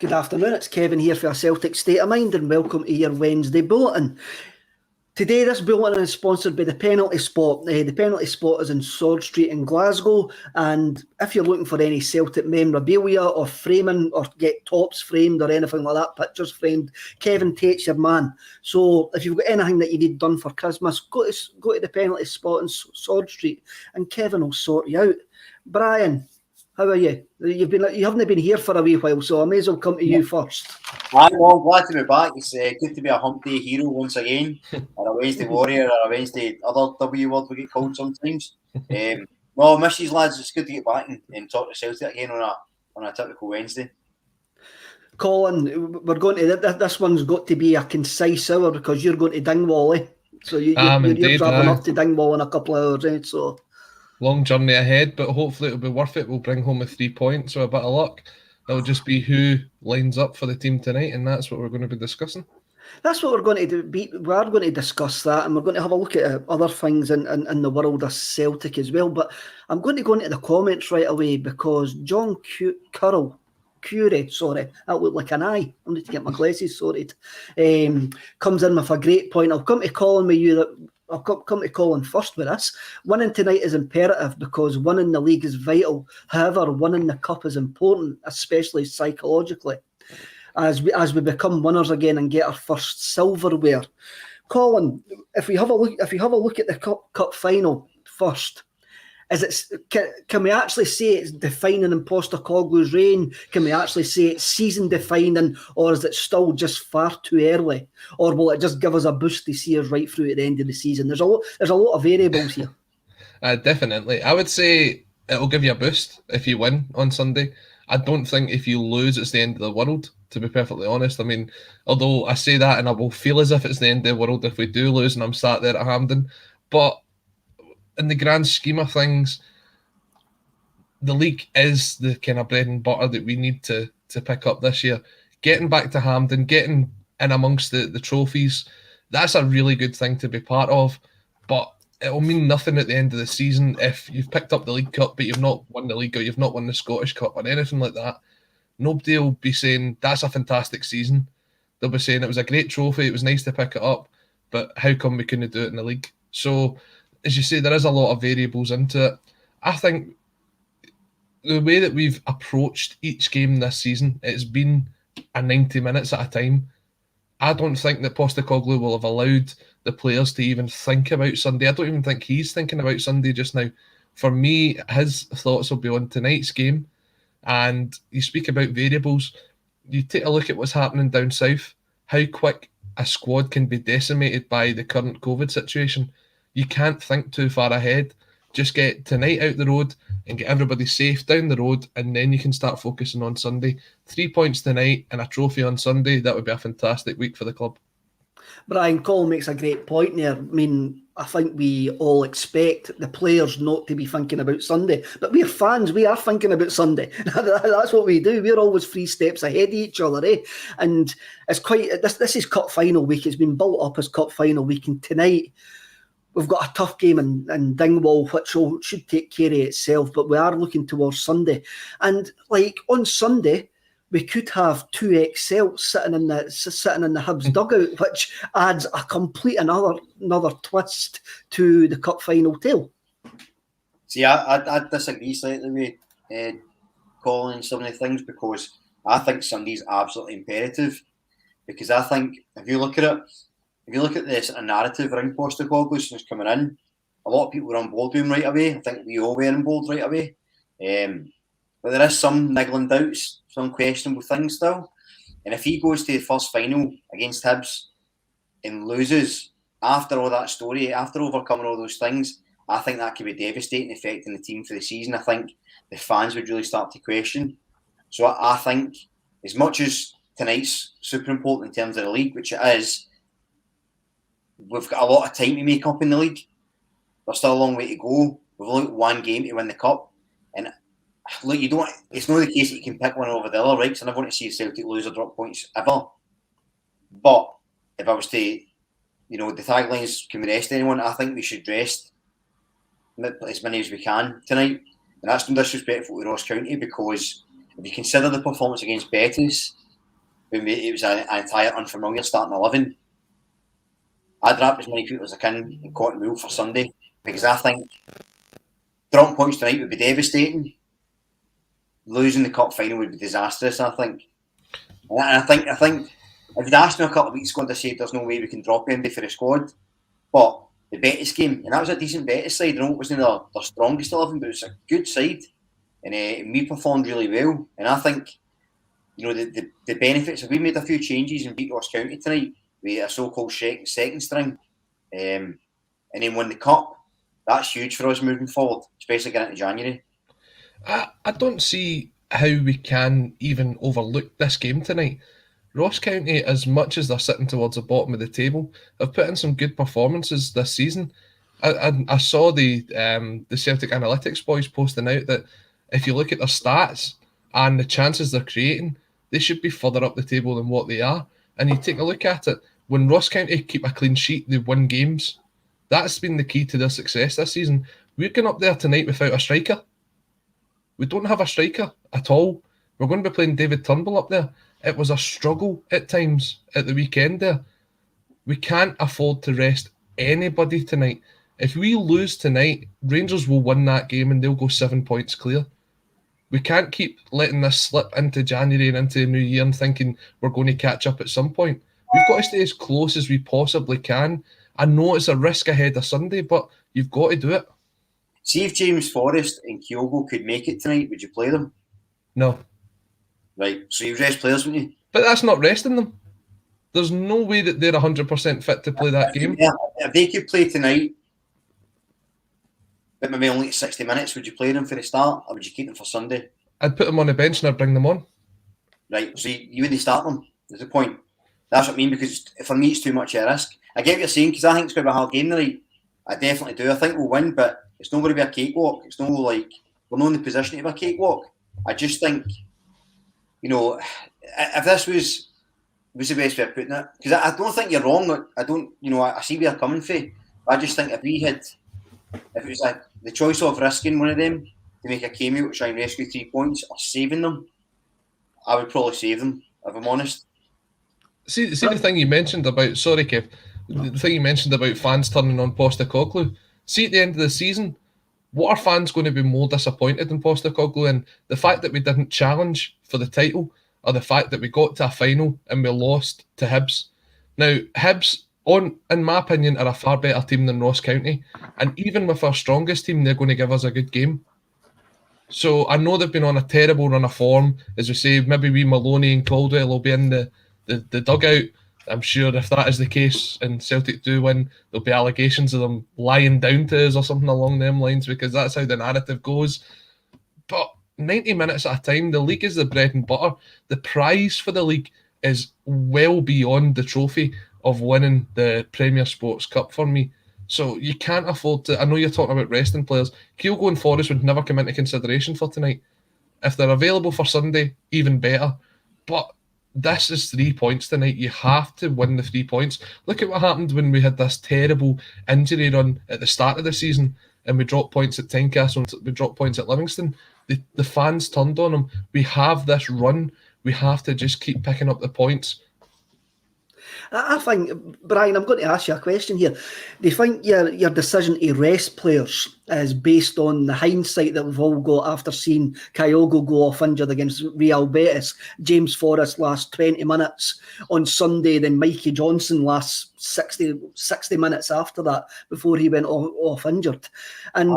Good afternoon, it's Kevin here for a Celtic State of Mind and welcome to your Wednesday bulletin. Today this bulletin is sponsored by the Penalty Spot. The Penalty Spot is in Sword Street in Glasgow, and if you're looking for any Celtic memorabilia or framing or get tops framed or anything like that, pictures framed, Kevin Tate's your man. So if you've got anything that you need done for Christmas, go to the Penalty Spot in Sword Street and Kevin will sort you out. Brian, how are you? You haven't been here for a wee while, so I may as well come to you first. I'm glad to be back. It's good to be a hump day hero once again, or a Wednesday warrior, or a Wednesday other W word we get called sometimes. No, miss you lads. It's good to get back and talk to Celtic again on a typical Wednesday. Colin, we're going to this one's got to be a concise hour because you're going to Dingwall, eh? So you're travelling up to Dingwall in a couple of hours, eh? So. Long journey ahead, but hopefully it'll be worth it. We'll bring home a 3 points, so a bit of luck. It'll just be who lines up for the team tonight, and that's what we're going to be discussing. That's what we're going to do. We are going to discuss that, and we're going to have a look at other things in the world of Celtic as well. But I'm going to go into the comments right away because John Curie, sorry, that looked like an eye. I need to get my glasses sorted. Comes in with a great point. I'll come to Colin with you that. I'll come to Colin first with this. Winning tonight is imperative because winning the league is vital. However, winning the cup is important, especially psychologically, as we become winners again and get our first silverware. Colin, if we have a look at the cup final first, can we actually say it's defining in Postecoglou's reign? Can we actually say it's season defining, or is it still just far too early? Or will it just give us a boost to see us right through at the end of the season? There's a lot of variables here. Definitely. I would say it'll give you a boost if you win on Sunday. I don't think if you lose it's the end of the world, to be perfectly honest. I mean, although I say that and I will feel as if it's the end of the world if we do lose and I'm sat there at Hampden. But in the grand scheme of things, the league is the kind of bread and butter that we need to pick up this year. Getting back to Hampden, getting in amongst the trophies, that's a really good thing to be part of. But it will mean nothing at the end of the season if you've picked up the League Cup but you've not won the league or you've not won the Scottish Cup or anything like that. Nobody will be saying that's a fantastic season. They'll be saying it was a great trophy, it was nice to pick it up, but how come we couldn't do it in the league? So, as you say, there is a lot of variables into it. I think the way that we've approached each game this season, it's been a 90 minutes at a time. I don't think that Postecoglou will have allowed the players to even think about Sunday. I don't even think he's thinking about Sunday just now. For me, his thoughts will be on tonight's game. And you speak about variables. You take a look at what's happening down south, how quick a squad can be decimated by the current COVID situation. You can't think too far ahead. Just get tonight out the road and get everybody safe down the road, and then you can start focusing on Sunday. 3 points tonight and a trophy on Sunday, that would be a fantastic week for the club. Brian, Colin makes a great point there. I mean, I think we all expect the players not to be thinking about Sunday, but we're fans, we are thinking about Sunday. That's what we do. We're always 3 steps ahead of each other, eh? And it's quite, this is cup final week. It's been built up as cup final week, and tonight we've got a tough game in Dingwall, which should take care of itself, but we are looking towards Sunday. And like on Sunday, we could have 2 ex-Celts sitting in the Hibs dugout, which adds a complete another twist to the cup final tale. See, I disagree slightly with calling some of the things, because I think Sunday's absolutely imperative. Because I think if you look at this narrative around Postecoglou since coming in, a lot of people were on board with him right away. I think we all were on board right away. But there is some niggling doubts, some questionable things still. And if he goes to the first final against Hibs and loses after all that story, after overcoming all those things, I think that could be devastating, affecting the team for the season. I think the fans would really start to question. So I think as much as tonight's super important in terms of the league, which it is, we've got a lot of time to make up in the league. There's still a long way to go. We've only got 1 game to win the cup. And look, it's not the case that you can pick one over the other, right? Because I never want to see Celtic lose or drop points ever. But if I was to, the taglines, can we rest anyone? I think we should rest as many as we can tonight. And that's no disrespectful to Ross County, because if you consider the performance against Betis when it was an entire unfamiliar starting 11. I'd wrap as many people as I can in cotton wool for Sunday, because I think dropping points tonight would be devastating. Losing the cup final would be disastrous, I think. And I think if you'd asked me a couple of weeks ago, I'd have said there's no way we can drop anybody for the squad. But the Betis game, and that was a decent Betis side. I know it wasn't their strongest 11, but it was a good side. And we performed really well. And I think, the benefits, if we made a few changes and beat Ross County tonight with a so-called second string, and then won the cup, that's huge for us moving forward, especially getting into January. I don't see how we can even overlook this game tonight. Ross County, as much as they're sitting towards the bottom of the table, have put in some good performances this season. I saw the Celtic Analytics boys posting out that if you look at their stats and the chances they're creating, they should be further up the table than what they are. And you take a look at it, when Ross County keep a clean sheet, they win games. That's been the key to their success this season. We're going up there tonight without a striker. We don't have a striker at all. We're going to be playing David Turnbull up there. It was a struggle at times at the weekend there. We can't afford to rest anybody tonight. If we lose tonight, Rangers will win that game and they'll go 7 points clear. We can't keep letting this slip into January and into the new year and thinking we're going to catch up at some point. We've got to stay as close as we possibly can. I know it's a risk ahead of Sunday, but you've got to do it. See if James Forrest and Kyogo could make it tonight, would you play them? No. Right, so you rest players, wouldn't you? But that's not resting them. There's no way that they're 100% fit to play that game. Yeah, if they could play tonight, but maybe only 60 minutes, would you play them for the start, or would you keep them for Sunday? I'd put them on the bench and I'd bring them on. Right, so you wouldn't start them, is the point. That's what I mean, because for me it's too much of a risk. I get what you're saying, because I think it's going to be a hard game tonight. I definitely do. I think we'll win, but it's not going to be a cakewalk. It's not like we're not in the position to be a cakewalk. I just think, if this was the best way of putting it, because I don't think you're wrong. I don't, I see where you're coming from. I just think if it was the choice of risking one of them to make a cameo to try and rescue 3 points or saving them, I would probably save them, if I'm honest. See the thing you mentioned about, sorry Kev, the thing you mentioned about fans turning on Postecoglou. See at the end of the season, what are fans going to be more disappointed in Postecoglou in? The fact that we didn't challenge for the title, or the fact that we got to a final and we lost to Hibs? Now, Hibs, in my opinion, are a far better team than Ross County, and even with our strongest team, they're going to give us a good game. So I know they've been on a terrible run of form. As we say, maybe we Maloney and Caldwell will be in the dugout. I'm sure if that is the case and Celtic do win, there'll be allegations of them lying down to us or something along them lines, because that's how the narrative goes. But 90 minutes at a time, the league is the bread and butter. The prize for the league is well beyond the trophy of winning the Premier Sports Cup for me. So you can't afford to. I know you're talking about resting players. Kyogo and Forrest would never come into consideration for tonight. If they're available for Sunday, even better. But this is 3 points tonight. You have to win the 3 points. Look at what happened when we had this terrible injury run at the start of the season and we dropped points at Tynecastle and we dropped points at Livingston. The fans turned on them. We have this run. We have to just keep picking up the points. I think, Brian, I'm going to ask you a question here. Do you think your decision to rest players is based on the hindsight that we've all got after seeing Kyogo go off injured against Real Betis, James Forrest last 20 minutes on Sunday, then Mikey Johnson last 60 minutes after that before he went off injured? And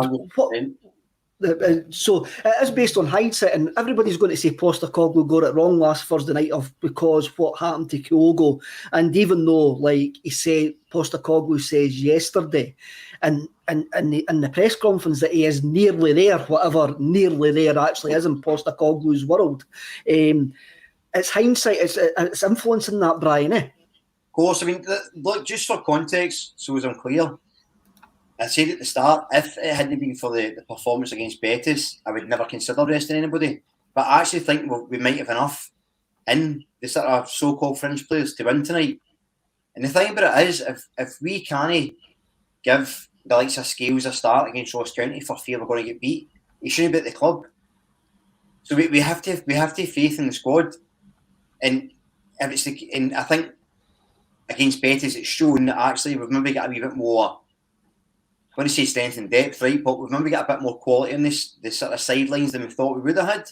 so it is based on hindsight, and everybody's going to say Postecoglou got it wrong last Thursday night because what happened to Kyogo. And even though, like he said, Postecoglou says yesterday in the press conference that he is nearly there, whatever nearly there actually is in Postecoglou's world, it's hindsight, it's influencing that, Brian, eh? Of course, I mean, look, just for context, so as I'm clear, I said at the start, if it hadn't been for the performance against Betis, I would never consider resting anybody. But I actually think we might have enough in the sort of so-called fringe players to win tonight. And the thing about it is, if we can't give the likes of Scales a start against Ross County for fear we're going to get beat, he shouldn't be at the club. So we have to have faith in the squad. And if it's and I think against Betis, it's shown that actually we've maybe got a wee bit more. I want to say strength and depth, right? But we've maybe got a bit more quality on this sort of sidelines than we thought we would have had.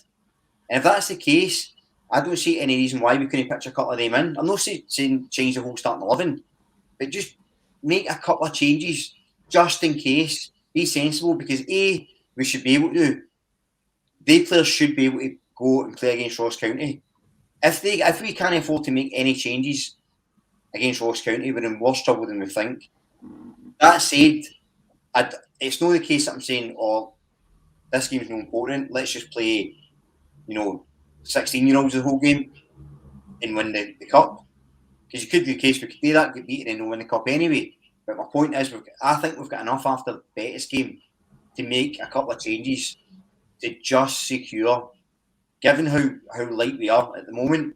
And if that's the case, I don't see any reason why we couldn't pitch a couple of them in. I'm not saying change the whole starting 11, but just make a couple of changes just in case. Be sensible, because we should be able to. They players should be able to go and play against Ross County. If we can't afford to make any changes against Ross County, we're in worse trouble than we think. That said, it's not the case that I'm saying, this game's not important, let's just play, 16-year-olds the whole game and win the cup. Because you could do the case we could do that, get beaten and win the cup anyway. But my point is, I think we've got enough after the Betis game to make a couple of changes to just secure, given how light we are at the moment,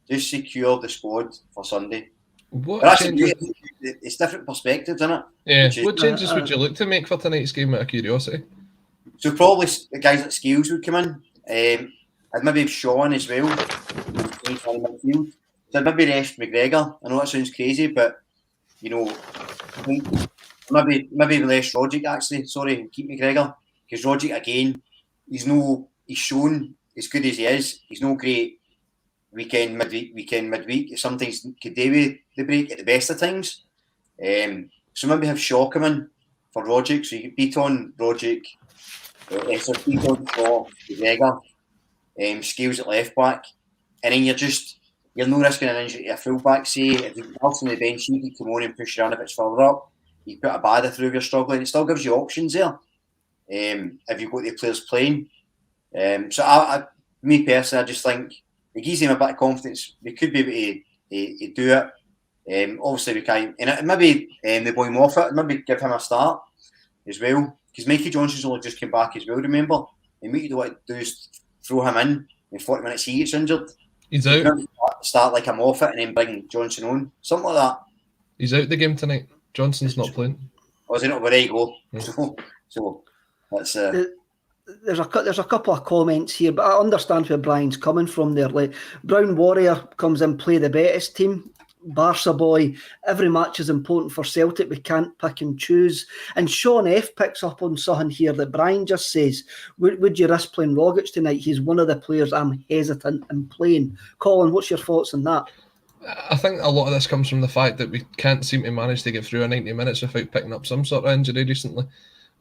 just secure the squad for Sunday. It's different perspectives, isn't it? Yeah. What changes would you look to make for tonight's game, out of curiosity? So probably the guys like Scales would come in. I'd maybe Sean as well. So I'd maybe rest McGregor. I know that sounds crazy, but I think maybe less Rogic actually. Sorry, keep McGregor, because Rogic again, he's shown as good as he is. He's no great weekend, midweek. Sometimes could do with the break at the best of times. So maybe have Shaw come in for Rogic, so you could beat on Rogic, beat on Shaw, McGregor, Scales at left back, and then you're no risking an injury to a full back. Say if you're else on the bench, you can come on and push around if it's further up. You put a Bada through if you're struggling. It still gives you options there. If you've got the players playing. So me personally, I just think it gives them a bit of confidence. We could be able to do it. Obviously we can, and maybe the boy Moffat, maybe give him a start as well, because Mikey Johnson's only just came back as well, remember? And what you don't want to do is throw him in 40 minutes he gets injured. He's out. Start like a Moffat and then bring Johnson on, something like that. He's out the game tonight. Johnson's not playing. Oh, is he not? Well, there you go. So that's. There's a couple of comments here, but I understand where Brian's coming from there. Like Brown Warrior comes in, play the Betis team. Barca boy, every match is important for Celtic. We can't pick and choose. And Sean F picks up on something here that Brian just says. Would you risk playing Rogic tonight? He's one of the players I'm hesitant in playing. Colin, what's your thoughts on that? I think a lot of this comes from the fact that we can't seem to manage to get through a 90 minutes without picking up some sort of injury recently.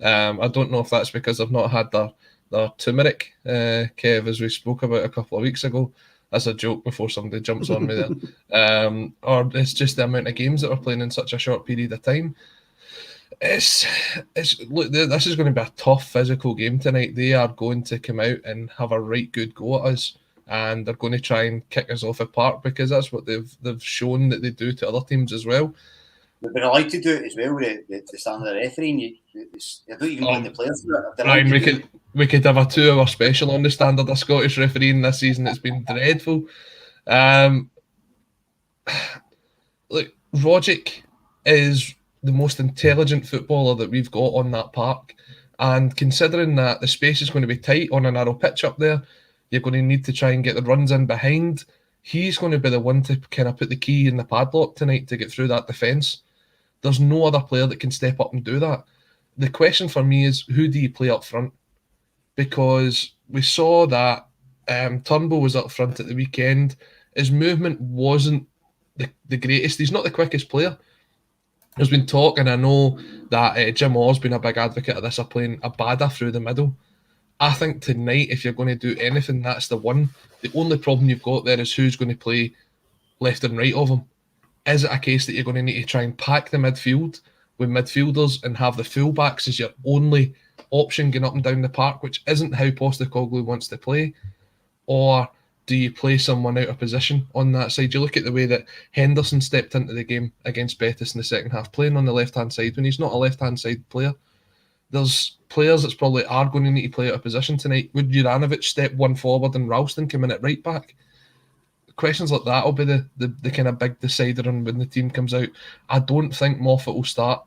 I don't know if that's because I've not had the turmeric, Kev, as we spoke about a couple of weeks ago. That's a joke before somebody jumps on me there. Or it's just the amount of games that we're playing in such a short period of time. Look, this is going to be a tough physical game tonight. They are going to come out and have a right good go at us, and they're going to try and kick us off the park, because that's what they've shown that they do to other teams as well. They've been allowed to do it as well with the standard of refereeing. You don't even blame the players for it. Ryan, we could have a 2-hour special on the standard of Scottish refereeing this season. It's been dreadful. Look, Rogic is the most intelligent footballer that we've got on that park, and considering that the space is going to be tight on a narrow pitch up there, you're going to need to try and get the runs in behind. He's going to be the one to kind of put the key in the padlock tonight to get through that defence. There's no other player that can step up and do that. The question for me is, who do you play up front? Because we saw that Turnbull was up front at the weekend. His movement wasn't the greatest. He's not the quickest player. There's been talk, and I know that Jim Orr's been a big advocate of this, of playing a Bada through the middle. I think tonight, if you're going to do anything, that's the one. The only problem you've got there is who's going to play left and right of him. Is it a case that you're going to need to try and pack the midfield with midfielders and have the fullbacks as your only option going up and down the park, which isn't how Postecoglou wants to play? Or do you play someone out of position on that side? You look at the way that Henderson stepped into the game against Betis in the second half, playing on the left-hand side when he's not a left-hand side player. There's players that probably are going to need to play out of position tonight. Would Juranovic step one forward and Ralston come in at right back? Questions like that will be the kind of big decider on when the team comes out. I don't think Moffat will start.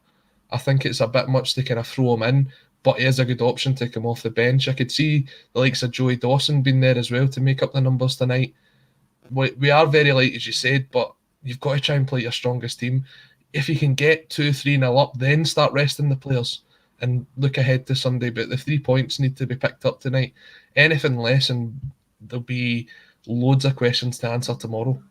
I think it's a bit much to kind of throw him in, but he is a good option to come off the bench. I could see the likes of Joey Dawson being there as well to make up the numbers tonight. we are very light, as you said, but you've got to try and play your strongest team. If you can get 2-3-0 up, then start resting the players and look ahead to Sunday. But the 3 points need to be picked up tonight. Anything less, and there'll be loads of questions to answer tomorrow.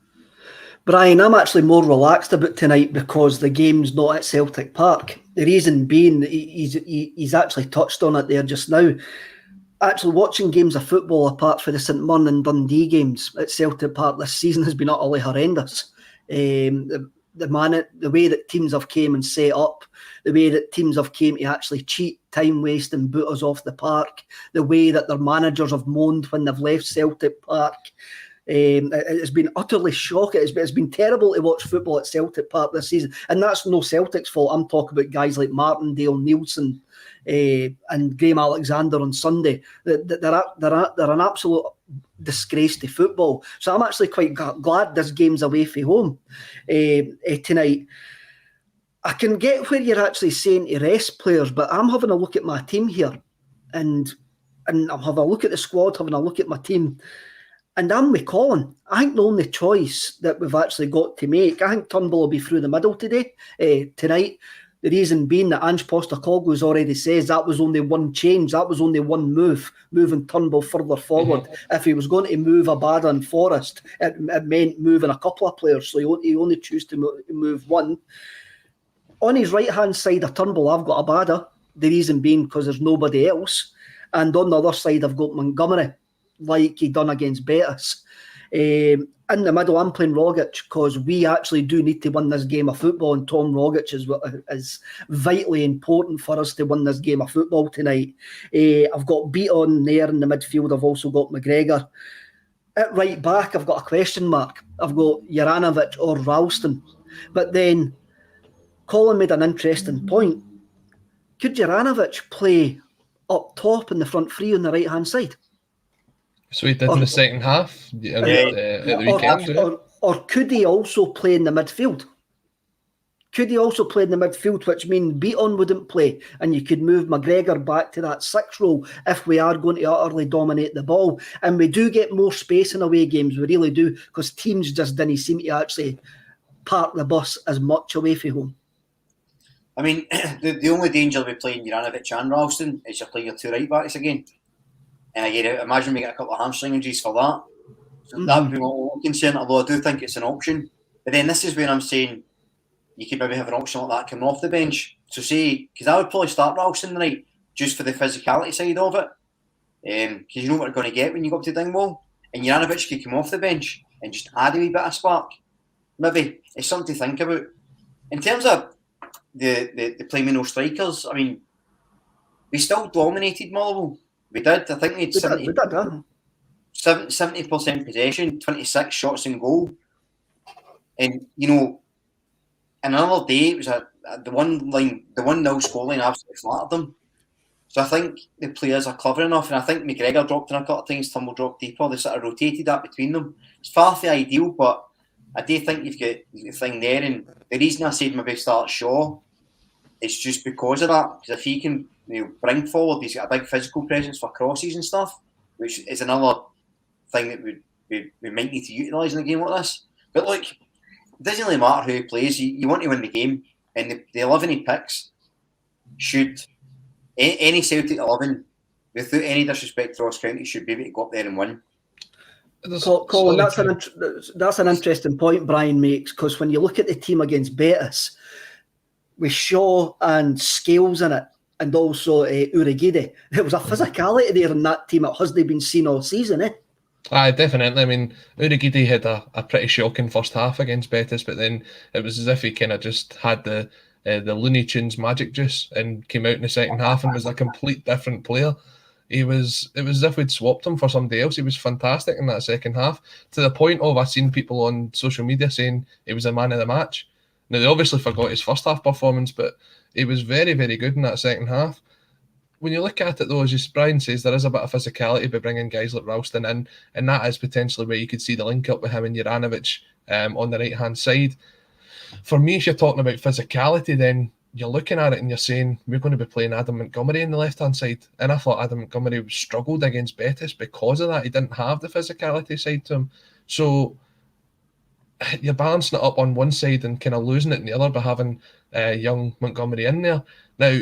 Brian, I'm actually more relaxed about tonight because the game's not at Celtic Park. The reason being, he's actually touched on it there just now. Actually, watching games of football apart from the St Mirren and Dundee games at Celtic Park this season has been utterly horrendous. The way that teams have came and set up, the way that teams have came to actually cheat, time waste and boot us off the park, the way that their managers have moaned when they've left Celtic Park. It's been utterly shocking. It's been terrible to watch football at Celtic Park this season, and that's no Celtic's fault. I'm talking about guys like Martindale, Nielsen, and Graham Alexander on Sunday. They're an absolute disgrace to football. So I'm actually quite glad this game's away from home tonight. I can get where you're actually saying to rest players, but I'm having a look at my team here, and I'm having a look at the squad, having a look at my team. And I'm with Colin. I think the only choice that we've actually got to make, I think Turnbull will be through the middle tonight. The reason being that Ange Postecoglou's already says that was only one change. That was only one move, moving Turnbull further forward. Mm-hmm. If he was going to move Abada and Forrest, it meant moving a couple of players. So he only chose to move one. On his right-hand side of Turnbull, I've got Abada. The reason being because there's nobody else. And on the other side, I've got Montgomery, like he done against Betis. In the middle, I'm playing Rogic because we actually do need to win this game of football, and Tom Rogic is vitally important for us to win this game of football tonight. I've got Beaton there in the midfield. I've also got McGregor. At right back, I've got a question mark. I've got Juranovic or Ralston. But then Colin made an interesting point. Could Juranovic play up top in the front three on the right-hand side? So he did in the second half at the weekend. Or could he also play in the midfield? Could he also play in the midfield, which means Beaton wouldn't play, and you could move McGregor back to that 6 role if we are going to utterly dominate the ball. And we do get more space in away games, we really do, because teams just didn't seem to actually park the bus as much away from home. I mean, the only danger with playing Juranovic and Ralston is you're playing your 2 right backs again. And again, imagine we get a couple of hamstring injuries for that. So that would be what I'm concerned, although I do think it's an option. But then this is where I'm saying you could maybe have an option like that coming off the bench. So say, because I would probably start Ralston tonight just for the physicality side of it. Because you know what you're going to get when you go up to Dingwall. And Juranovic could come off the bench and just add a wee bit of spark. Maybe it's something to think about. In terms of the playing with no strikers, I mean, we still dominated Motherwell. We did. I think we had 70% possession, 26 shots in goal. And, you know, another day, it was the 1-0 scoreline absolutely flattered them. So I think the players are clever enough, and I think McGregor dropped in a couple of times, Turnbull dropped deeper. They sort of rotated that between them. It's far from ideal, but I do think you've got the thing there. And the reason I said maybe start Shaw is just because of that. Because if he can bring forward, he's got a big physical presence for crosses and stuff, which is another thing that we might need to utilise in a game like this. But look, it doesn't really matter who plays. You want to win the game, and the 11 he picks should, any Celtic 11, without any disrespect to Ross County, should be able to go up there and win. Colin, that's an interesting point Brian makes, because when you look at the team against Betis, with Shaw and Scales in it, and also Urhoghide, there was a physicality there in that team that hasn't been seen all season, eh? Aye, definitely. I mean, Urhoghide had a pretty shocking first half against Betis, but then it was as if he kind of just had the Looney Tunes magic juice and came out in the second half and was a complete different player. It was as if we'd swapped him for somebody else. He was fantastic in that second half, to the point of I've seen people on social media saying he was a man of the match. Now, they obviously forgot his first half performance, but he was very, very good in that second half. When you look at it, though, as Brian says, there is a bit of physicality by bringing guys like Ralston in, and that is potentially where you could see the link up with him and Juranovic on the right-hand side. For me, if you're talking about physicality, then you're looking at it and you're saying, we're going to be playing Adam Montgomery on the left-hand side. And I thought Adam Montgomery struggled against Betis because of that. He didn't have the physicality side to him. So you're balancing it up on one side and kind of losing it in the other by having young Montgomery in there. Now,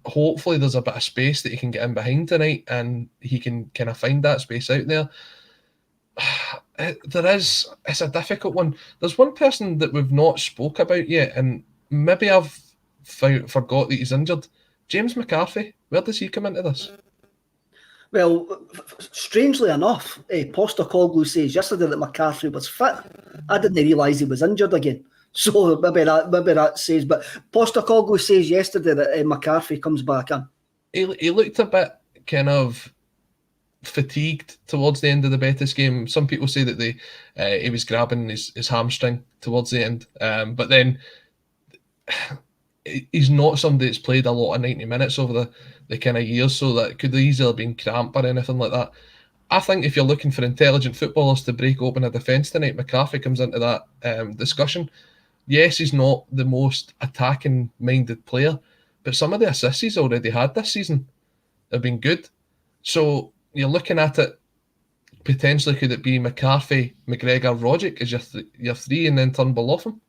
hopefully there's a bit of space that he can get in behind tonight and he can kind of find that space out there. It's a difficult one. There's one person that we've not spoke about yet, and maybe I've forgot that he's injured. James McCarthy, where does he come into this? Well, strangely enough, Postecoglou says yesterday that McCarthy was fit. I didn't realise he was injured again. So maybe that says, but Postecoglou says yesterday that McCarthy comes back in. He looked a bit kind of fatigued towards the end of the Betis game. Some people say that he was grabbing his hamstring towards the end, but then he's not somebody that's played a lot of 90 minutes over the kind of years, so that could easily have been cramp or anything like that. I think if you're looking for intelligent footballers to break open a defence tonight, McCarthy comes into that discussion. Yes, he's not the most attacking-minded player, but some of the assists he's already had this season have been good. So you're looking at it, potentially could it be McCarthy, McGregor, Rogic as your three and then Turnbull off him?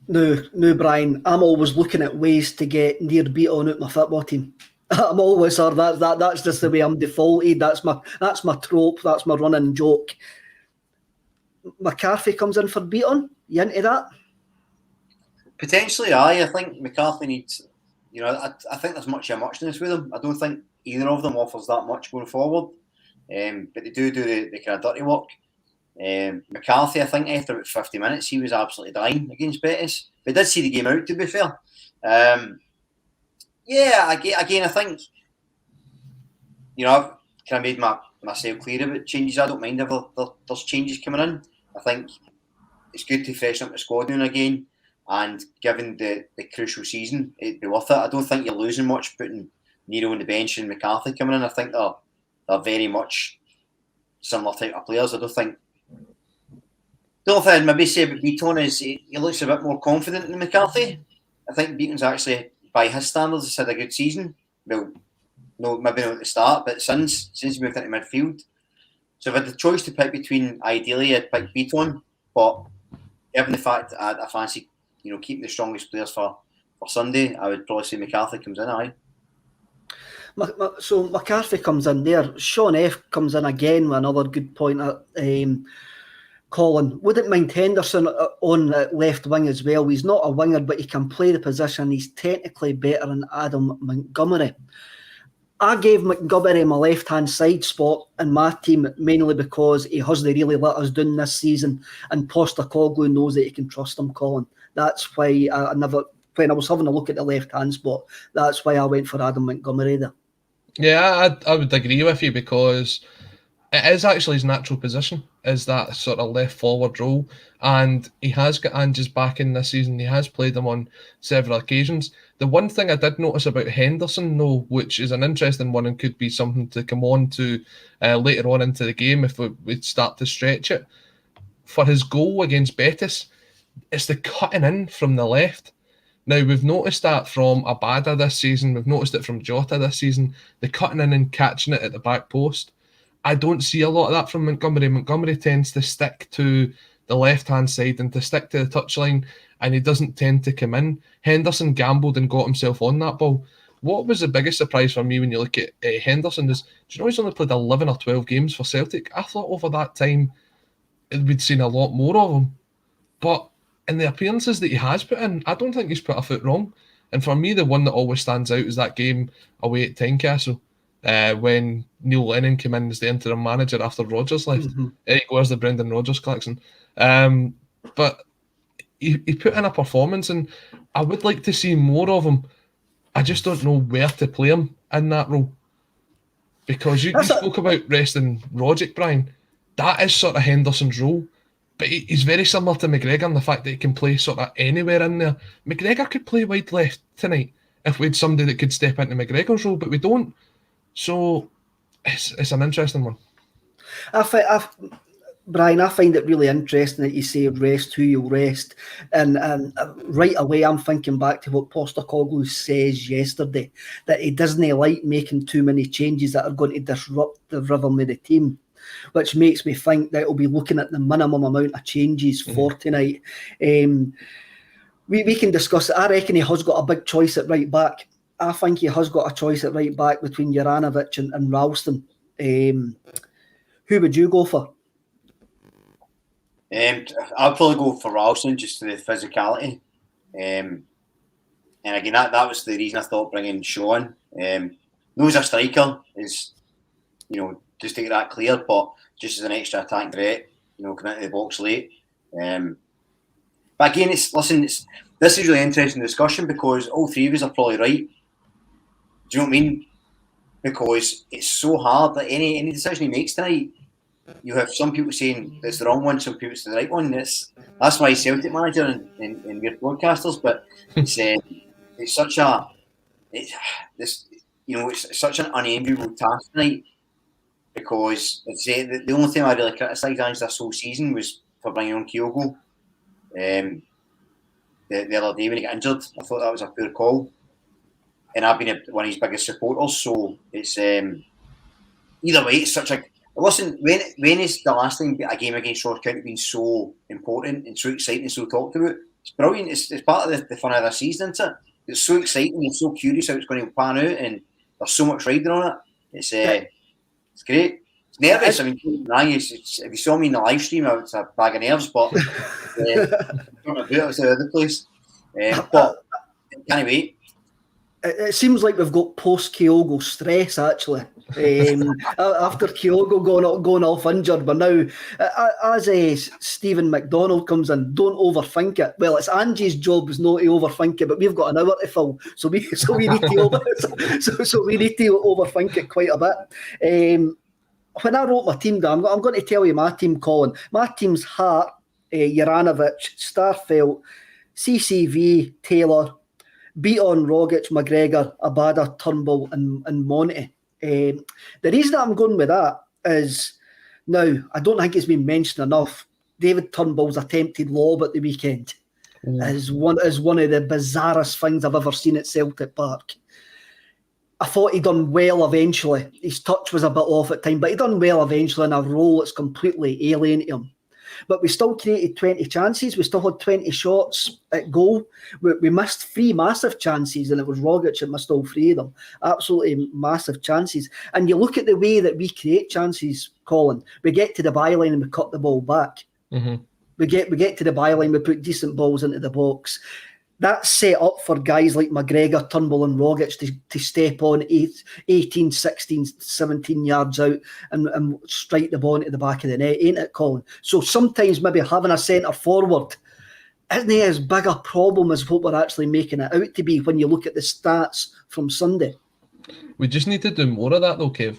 No, Brian, I'm always looking at ways to get near beat on out my football team. I'm always, sir, that's just the way I'm defaulted. That's my trope, that's my running joke. McCarthy comes in for beat on. You into that? Potentially, aye. I think McCarthy needs, I think there's much muchness with him. I don't think either of them offers that much going forward. But they do the kind of dirty work. McCarthy, I think after about 50 minutes, he was absolutely dying against Betis. We did see the game out, to be fair. Again, I think, I've kind of made myself clear about changes. I don't mind if there's changes coming in. I think it's good to freshen up the squad now and again, and given the crucial season, it'd be worth it. I don't think you're losing much putting Nero on the bench and McCarthy coming in. I think they're very much similar type of players. The only thing I'd maybe say about Beaton is he looks a bit more confident than McCarthy. I think Beaton's actually, by his standards, has had a good season. Well, no, maybe not at the start, but since he moved into midfield. So if I had the choice to pick between, ideally, I'd pick Beaton, but given the fact that I fancy, keeping the strongest players for Sunday, I would probably say McCarthy comes in, aye. So McCarthy comes in there. Sean F comes in again with another good point. Colin, wouldn't mind Henderson on left wing as well. He's not a winger, but he can play the position. He's technically better than Adam Montgomery. I gave Montgomery my left-hand side spot in my team mainly because he hasn't really let us down this season, and Postecoglou knows that he can trust him, Colin. That's why when I was having a look at the left-hand spot, that's why I went for Adam Montgomery there. Yeah, I would agree with you, because it is actually his natural position, is that sort of left forward role, and he has got Anges back in this season. He has played them on several occasions. The one thing I did notice about Henderson, though, which is an interesting one and could be something to come on to later on into the game if we start to stretch it, for his goal against Betis, it's the cutting in from the left. Now, we've noticed that from Abada this season, we've noticed it from Jota this season, the cutting in and catching it at the back post. I don't see a lot of that from Montgomery. Montgomery tends to stick to the left-hand side and to stick to the touchline, and he doesn't tend to come in. Henderson gambled and got himself on that ball. What was the biggest surprise for me when you look at Henderson is, do you know he's only played 11 or 12 games for Celtic? I thought over that time we'd seen a lot more of him. But in the appearances that he has put in, I don't think he's put a foot wrong. And for me, the one that always stands out is that game away at Tynecastle. When Neil Lennon came in as the interim manager after Rodgers left. Where's the Brendan Rodgers collection? But he put in a performance, and I would like to see more of him. I just don't know where to play him in that role. Because you spoke about resting Rogic, Brian. That is sort of Henderson's role. But he's very similar to McGregor in the fact that he can play sort of anywhere in there. McGregor could play wide left tonight if we had somebody that could step into McGregor's role, but we don't. So it's an interesting one. Brian, I find it really interesting that you say rest who you'll rest. And right away, I'm thinking back to what Postecoglou says yesterday, that he doesn't like making too many changes that are going to disrupt the rhythm of the team. which makes me think that he'll be looking at the minimum amount of changes for tonight. We can discuss it. I reckon he has got a big choice at right back. I think he has got a choice at right back between Juranovic and Ralston. Who would you go for? I'll probably go for Ralston just to the physicality. And again, that was the reason I thought bringing Sean. No, as a striker is, just to get that clear, but just as an extra attack threat, coming into the box late. But again, this is really interesting discussion because all three of us are probably right. Do you know what I mean? Because it's so hard that any decision he makes tonight, you have some people saying it's the wrong one, some people it's the right one. That's why he's Celtic manager and we're broadcasters. But it's such an unenviable task tonight because the only thing I really criticised Ange this whole season was for bringing on Kyogo. The other day when he got injured, I thought that was a poor call, and I've been one of his biggest supporters. So it's either way, it's such a listen. When is the last time a game against Ross County been so important and so exciting and so talked about? It's brilliant. It's part of the fun of the season, isn't it? It's so exciting. You're so curious how it's going to pan out, and there's so much riding on it. It's great. It's nervous. I mean, if you saw me in the live stream, it's a bag of nerves, but I was the other place. But can't wait. It seems like we've got post-Kyogo stress, actually. After Kyogo going off injured, but now, as Stephen McDonald comes in, don't overthink it. Well, it's Angie's job is not to overthink it, but we've got an hour to fill, so we need to we need to overthink it quite a bit. When I wrote my team down, I'm going to tell you my team, Colin. My team's Hart, Juranovic, Starfelt, CCV, Taylor, Beaton, Rogic, McGregor, Abada, Turnbull and Monty. The reason that I'm going with that is, now, I don't think it's been mentioned enough, David Turnbull's attempted lob at the weekend is one of the bizarrest things I've ever seen at Celtic Park. I thought he'd done well eventually. His touch was a bit off at time, but he done well eventually in a role that's completely alien to him. But we still created 20 chances. We still had 20 shots at goal. We missed 3 massive chances, and it was Rogic that missed all 3 of them. Absolutely massive chances. And you look at the way that we create chances, Colin. We get to the byline and we cut the ball back. Mm-hmm. We get to the byline, we put decent balls into the box. That's set up for guys like McGregor, Turnbull and Rogic to step on 18, 16, 17 yards out and strike the ball into the back of the net, ain't it, Colin? So sometimes maybe having a centre forward isn't as big a problem as what we're actually making it out to be when you look at the stats from Sunday. We just need to do more of that though, Kev.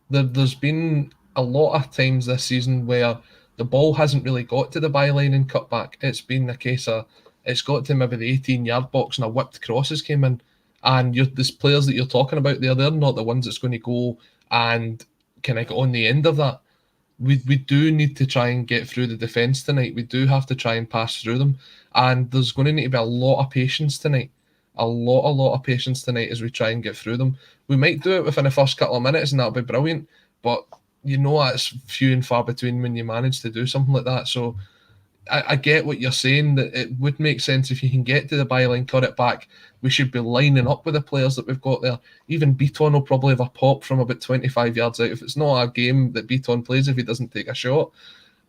There's been a lot of times this season where the ball hasn't really got to the byline and cut back. It's been a case of it's got to maybe the 18-yard box and a whipped crosses came in. And these players that you're talking about there, they're not the ones that's going to go and kind of get on the end of that. We do need to try and get through the defence tonight. We do have to try and pass through them. And there's going to need to be a lot of patience tonight. A lot of patience tonight as we try and get through them. We might do it within the first couple of minutes and that'll be brilliant. But it's few and far between when you manage to do something like that. So I get what you're saying, that it would make sense if you can get to the byline, cut it back. We should be lining up with the players that we've got there. Even Beaton will probably have a pop from about 25 yards out if it's not a game that Beaton plays if he doesn't take a shot.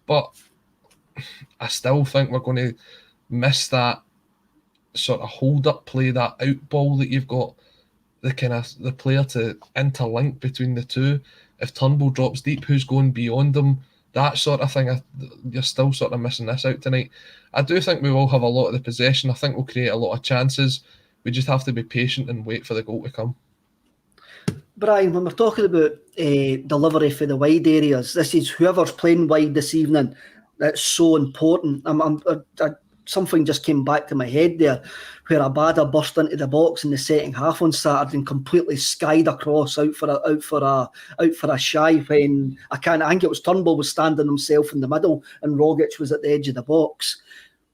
But I still think we're going to miss that sort of hold-up play, that out ball that you've got, the player to interlink between the two. If Turnbull drops deep, who's going beyond them? That sort of thing, you're still sort of missing this out tonight. I do think we will have a lot of the possession. I think we'll create a lot of chances. We just have to be patient and wait for the goal to come. Brian, when we're talking about delivery for the wide areas, this is whoever's playing wide this evening, that's so important. Something just came back to my head there, where Abada burst into the box in the second half on Saturday and completely skied across out for a shy when I think it was Turnbull was standing himself in the middle and Rogic was at the edge of the box.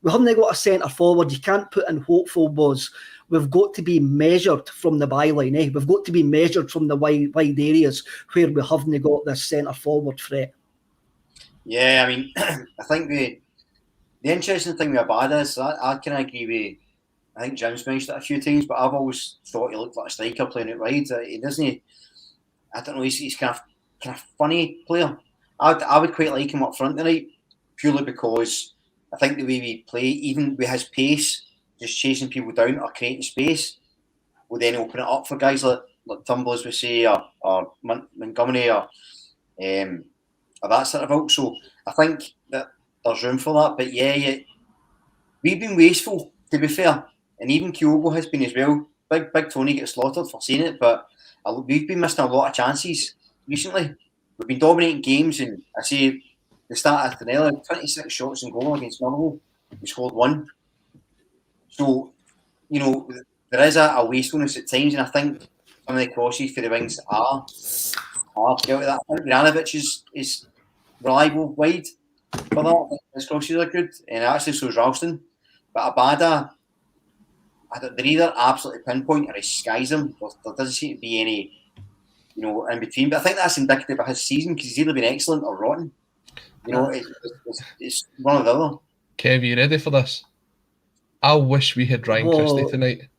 We haven't got a centre forward. You can't put in hopeful balls. We've got to be measured from the byline. We've got to be measured from the wide areas where we haven't got this centre forward threat. Yeah, I mean, I think the interesting thing with Abada is that I kind of agree with. I think Jim's mentioned it a few times, but I've always thought he looked like a striker playing it wide. He doesn't. I don't know. He's kind of funny player. I would quite like him up front tonight, purely because I think the way we play, even with his pace, just chasing people down or creating space, will then open it up for guys like Turnbull, as we say, or Montgomery, or that sort of ilk. So I think that there's room for that. But yeah, we've been wasteful, to be fair, and even Kyogo has been as well. Big Tony gets slaughtered for saying it, but we've been missing a lot of chances recently. We've been dominating games, and I say the start of Tonella, 26 shots in goal against Motherwell. We scored one. So, there is a wastefulness at times, and I think some of the crosses for the wings are guilty of that. I think Juranovic is reliable wide for that. His crosses are good, and actually so is Ralston. But Abada, they're either absolutely pinpoint or he skies them. There doesn't seem to be any, in between. But I think that's indicative of his season because he's either been excellent or rotten. It's one or the other. Kev, you ready for this? I wish we had Ryan Christie tonight.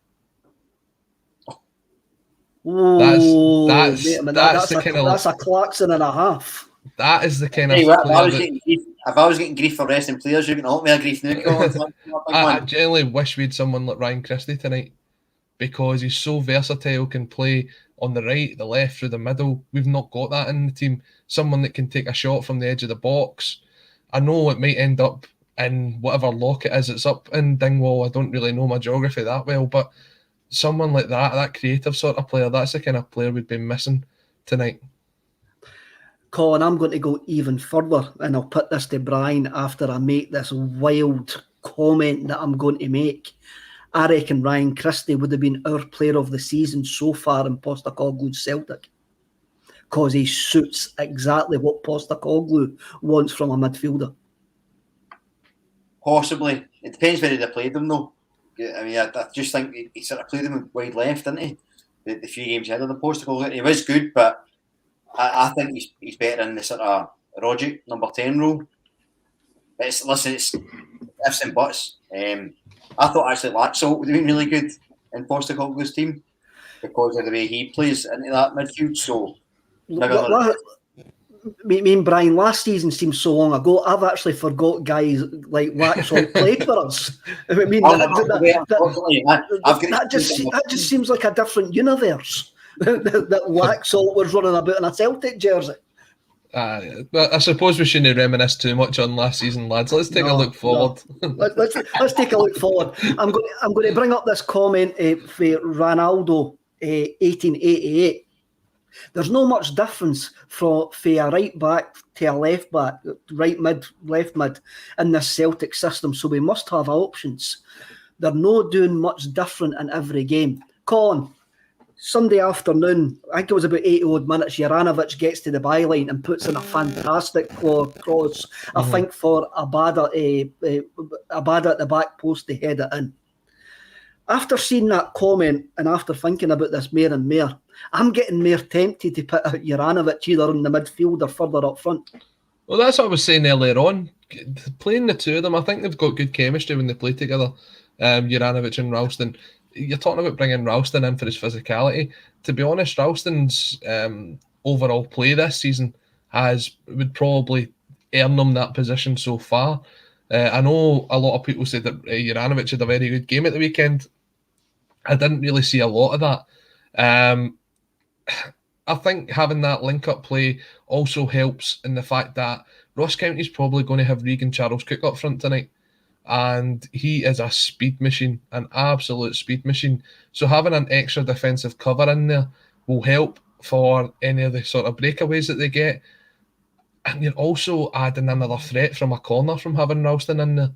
That's the kind of. That's a Clarkson and a half. That is the kind of. If I was getting grief for resting players, you're going to help me a grief now. I genuinely wish we had someone like Ryan Christie tonight because he's so versatile, can play on the right, the left, through the middle. We've not got that in the team. Someone that can take a shot from the edge of the box. I know it might end up in whatever lock it is. It's up in Dingwall. I don't really know my geography that well, but someone like that creative sort of player, that's the kind of player we've been missing tonight. Colin, I'm going to go even further, and I'll put this to Brian after I make this wild comment that I'm going to make. I reckon Ryan Christie would have been our player of the season so far in Postecoglou's Celtic, because he suits exactly what Postecoglou wants from a midfielder. Possibly. It depends where they played them, though. I mean, I just think he sort of played them wide left, didn't he? The few games he had on the Postecoglou. He was good, but I think he's better in the sort of Rogic number 10 role. It's ifs and buts. I thought actually Laxalt would have been really good in Postecoglou's team because of the way he plays into that midfield. So, me and Brian, last season seems so long ago. I've actually forgot guys like Laxalt played for us. I mean, that just seems like a different universe. that Laxalt was running about in a Celtic jersey. But I suppose we shouldn't reminisce too much on last season, lads. Let's take a look forward. Let's take a look forward. I'm going to bring up this comment for Ronaldo, 1888. There's no much difference from a right back to a left back, right mid, left mid in this Celtic system, so we must have options. They're not doing much different in every game. Colin, Sunday afternoon, I think it was about 80 odd minutes, Juranovic gets to the byline and puts in a fantastic cross, I think, for Abada at the back post to head it in. After seeing that comment and after thinking about this more and more, I'm getting more tempted to put Juranovic either in the midfield or further up front. Well, that's what I was saying earlier on. Playing the two of them, I think they've got good chemistry when they play together, Juranovic and Ralston. You're talking about bringing Ralston in for his physicality. To be honest, Ralston's overall play this season would probably earn him that position so far. I know a lot of people said that Juranovic had a very good game at the weekend. I didn't really see a lot of that. I think having that link-up play also helps in the fact that Ross County's probably going to have Regan Charles-Cook up front tonight. And he is a speed machine, an absolute speed machine. So having an extra defensive cover in there will help for any of the sort of breakaways that they get. And you're also adding another threat from a corner from having Ralston in there.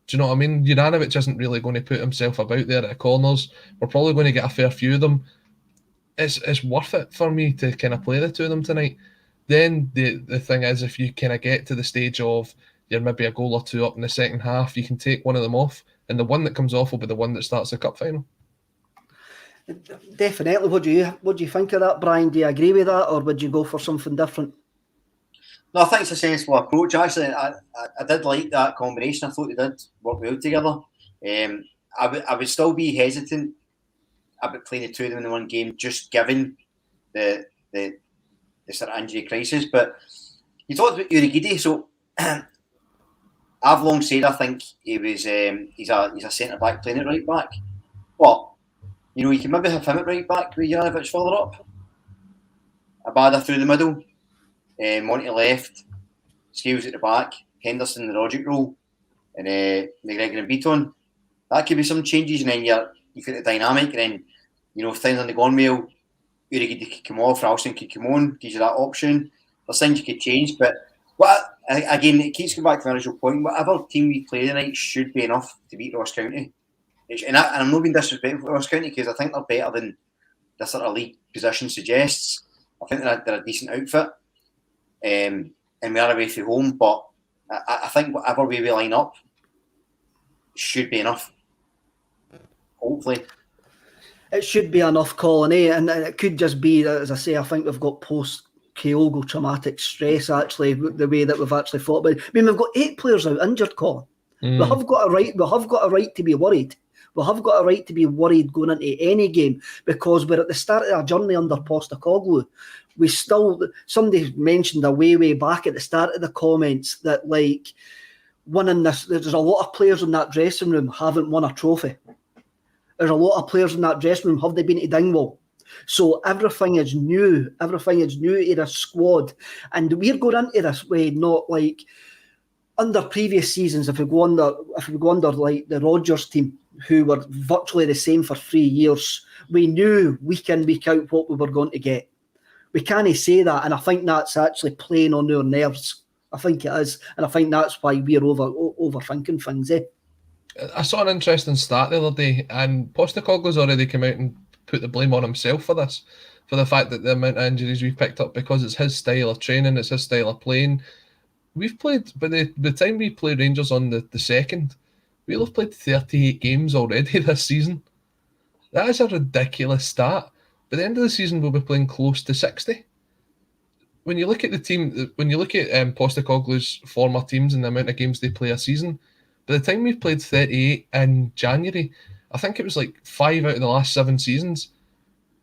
Do you know what I mean? Juranovic isn't really going to put himself about there at the corners. We're probably going to get a fair few of them. It's worth it for me to kind of play the two of them tonight. Then the thing is, if you kind of get to the stage of you're maybe a goal or two up in the second half, you can take one of them off, and the one that comes off will be the one that starts the cup final. Definitely. What do you think of that, Brian? Do you agree with that, or would you go for something different? No, I think it's a sensible approach. Actually, I did like that combination. I thought they did work well together. I would still be hesitant about playing the two of them in one game, just given the the, the sort of injury crisis. But you talked about Urigidi, so I've long said I think he's a centre back playing at right back. But you can maybe have him at right back with Janovic further up, Abada through the middle, Monty left, Scales at the back, Henderson in the logic role, and McGregor and Beaton. That could be some changes, and then you've got the dynamic, and then if things aren't going well, Urigidi could come off, Ralston could come on, gives you that option. There's things you could change, but again, it keeps going back to the original point. Whatever team we play tonight should be enough to beat Ross County. And I'm not being disrespectful to Ross County because I think they're better than the sort of league position suggests. I think they're a decent outfit, and we are away from home. But I think whatever way we line up should be enough. Hopefully. It should be enough, Colin, and it could just be, as I say, I think we've got post-Kyogo traumatic stress, actually, the way that we've actually thought about it. I mean, we've got 8 players out injured, Colin. We have got a right to be worried. We have got a right to be worried going into any game because we're at the start of our journey under Postecoglou. Somebody mentioned way back at the start of the comments that, winning this, there's a lot of players in that dressing room haven't won a trophy. There's a lot of players in that dressing room. Have they been to Dingwall? So everything is new. Everything is new to this squad. And we're going into this way, not like under previous seasons, if we go under like the Rodgers team, who were virtually the same for 3 years, we knew week in, week out what we were going to get. We can't say that, and I think that's actually playing on our nerves. I think it is, and I think that's why we're overthinking things, I saw an interesting stat the other day, and Postecoglou's already come out and put the blame on himself for this, for the fact that the amount of injuries we've picked up, because it's his style of training, it's his style of playing. We've played, by the time we played Rangers on the 2nd, we'll have played 38 games already this season. That is a ridiculous stat. By the end of the season, we'll be playing close to 60. When you look at the team, when you look at Postecoglou's former teams and the amount of games they play a season, by the time we've played 38 in January, I think it was like 5 out of the last 7 seasons.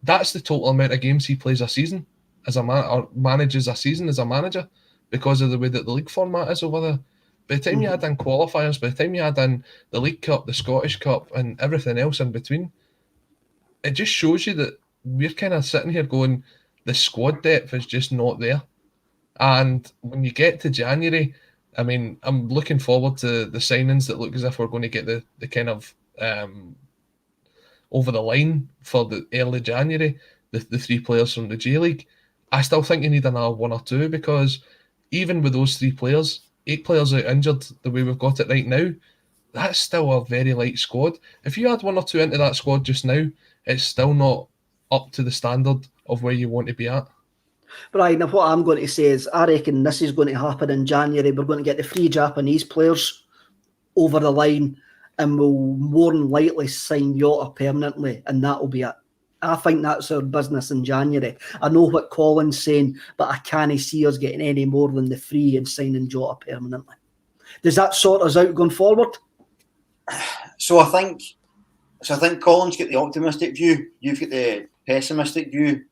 That's the total amount of games he plays a season as a man, or manages a season as a manager, because of the way that the league format is over there. By the time you add in qualifiers, by the time you add in the League Cup, the Scottish Cup, and everything else in between, it just shows you that we're kind of sitting here going, the squad depth is just not there. And when you get to January, I mean, I'm looking forward to the signings that look as if we're going to get the kind of over the line for the early January, the 3 players from the J League. I still think you need another 1 or 2, because even with those 3 players, 8 players out injured the way we've got it right now, that's still a very light squad. If you add 1 or 2 into that squad just now, it's still not up to the standard of where you want to be at. Brian, what I'm going to say is I reckon this is going to happen in January. We're going to get the 3 Japanese players over the line, and we'll more than likely sign Jota permanently, and that'll be it. I think that's our business in January. I know what Colin's saying, but I can't see us getting any more than the 3 and signing Jota permanently. Does that sort us out going forward? So I think Colin's got the optimistic view. You've got the pessimistic view.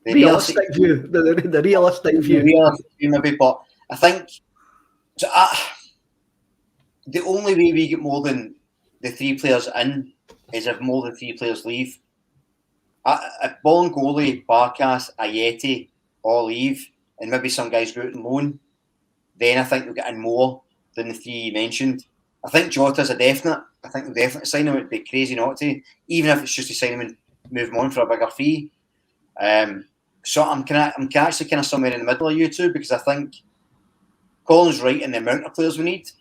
The realistic view, maybe. But I think the only way we get more than the 3 players in is if more than 3 players leave. If Bolingoli, Barkas, Ayeti all leave, and maybe some guys go out on loan, then I think we'll get in more than the 3 you mentioned. I think Jota's a definite. I think they'll definitely sign him. It'd be crazy not to, even if it's just to sign him and move him on for a bigger fee. So I'm actually kind of somewhere in the middle of you two, because I think Colin's right in the amount of players we need.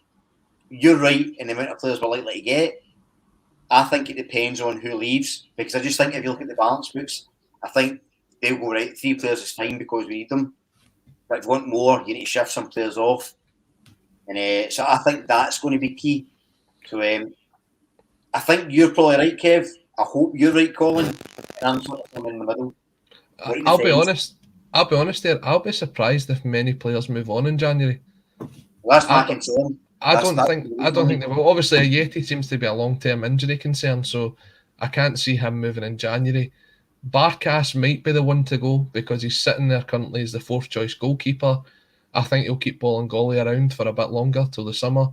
You're right in the amount of players we're likely to get. I think it depends on who leaves, because I just think if you look at the balance books, I think they'll go, right, 3 players is fine because we need them. But if you want more, you need to shift some players off. And so I think that's going to be key. So I think you're probably right, Kev. I hope you're right, Colin. And I'm sort of in the middle. I'll be honest. I'll be honest here, I'll be surprised if many players move on in January. Well, that's my I, concern. I That's don't that's think the I reason don't I think mean. they will. Obviously, Ayeti seems to be a long-term injury concern, so I can't see him moving in January. Barkas might be the one to go because he's sitting there currently as the fourth choice goalkeeper. I think he'll keep Bolingoli around for a bit longer till the summer,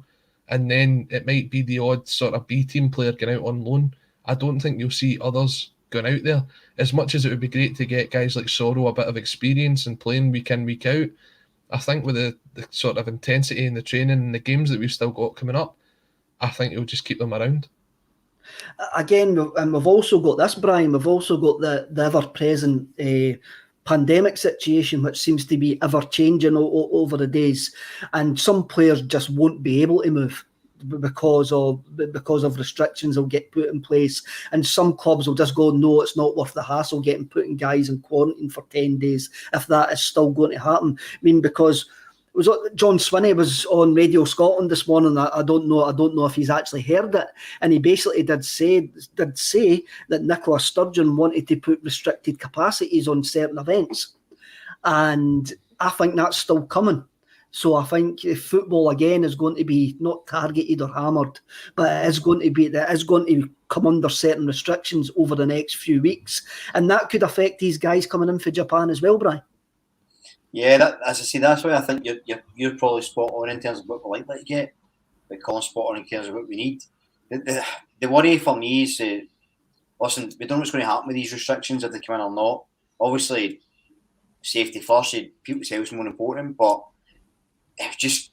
and then it might be the odd sort of B team player going out on loan. I don't think you'll see others going out there. As much as it would be great to get guys like Sorrow a bit of experience and playing week in, week out, I think with the sort of intensity and the training and the games that we've still got coming up, I think it'll just keep them around. Again, and we've also got this, Brian, we've also got the ever-present pandemic situation, which seems to be ever-changing over the days. And some players just won't be able to move because of restrictions will get put in place, and some clubs will just go, no, it's not worth the hassle getting putting guys in quarantine for 10 days if that is still going to happen. I mean, because it was John Swinney was on Radio Scotland this morning. I don't know if he's actually heard it, and he basically did say that Nicola Sturgeon wanted to put restricted capacities on certain events, and I think that's still coming. So I think football again is going to be not targeted or hammered, but it is going to come under certain restrictions over the next few weeks, and that could affect these guys coming in for Japan as well, Brian. Yeah, as I say, that's why I think you're probably spot on in terms of what we likely to get, but Colin's spot on in terms of what we need. The worry for me is, listen, we don't know what's going to happen with these restrictions, if they come in or not. Obviously, safety first, people's health is more important, but just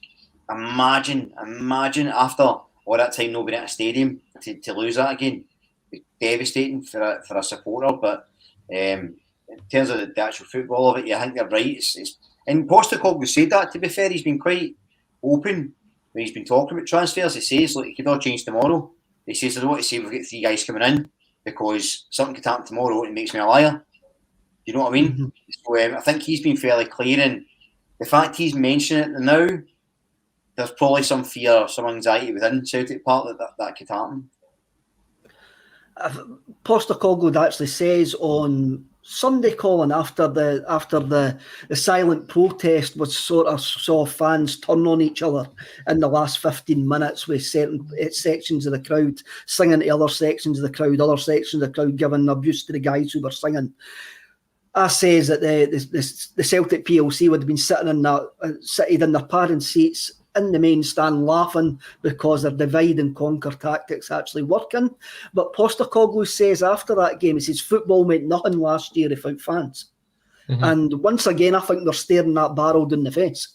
imagine after all that time not being at a stadium to lose that again. It'd be devastating for a supporter, but in terms of the actual football of it, yeah, I think you're right. And Postecoglou said that, to be fair, he's been quite open when he's been talking about transfers. He says, look, it could all change tomorrow. He says, I don't want to say we've got 3 guys coming in because something could happen tomorrow and it makes me a liar. You know what I mean? Mm-hmm. So I think he's been fairly clear, and the fact he's mentioning it now, there's probably some fear, some anxiety within Celtic Park that could happen. Postecoglou actually says on Sunday, Colin, after the silent protest, was sort of saw fans turn on each other in the last 15 minutes, with certain sections of the crowd singing to other sections of the crowd giving abuse to the guys who were singing. I says that the Celtic PLC would have been sitting in their parent seats in the main stand laughing because their divide and conquer tactics actually working. But Postecoglou says after that game, he says football meant nothing last year without fans. Mm-hmm. And once again, I think they're staring that barrel in the face.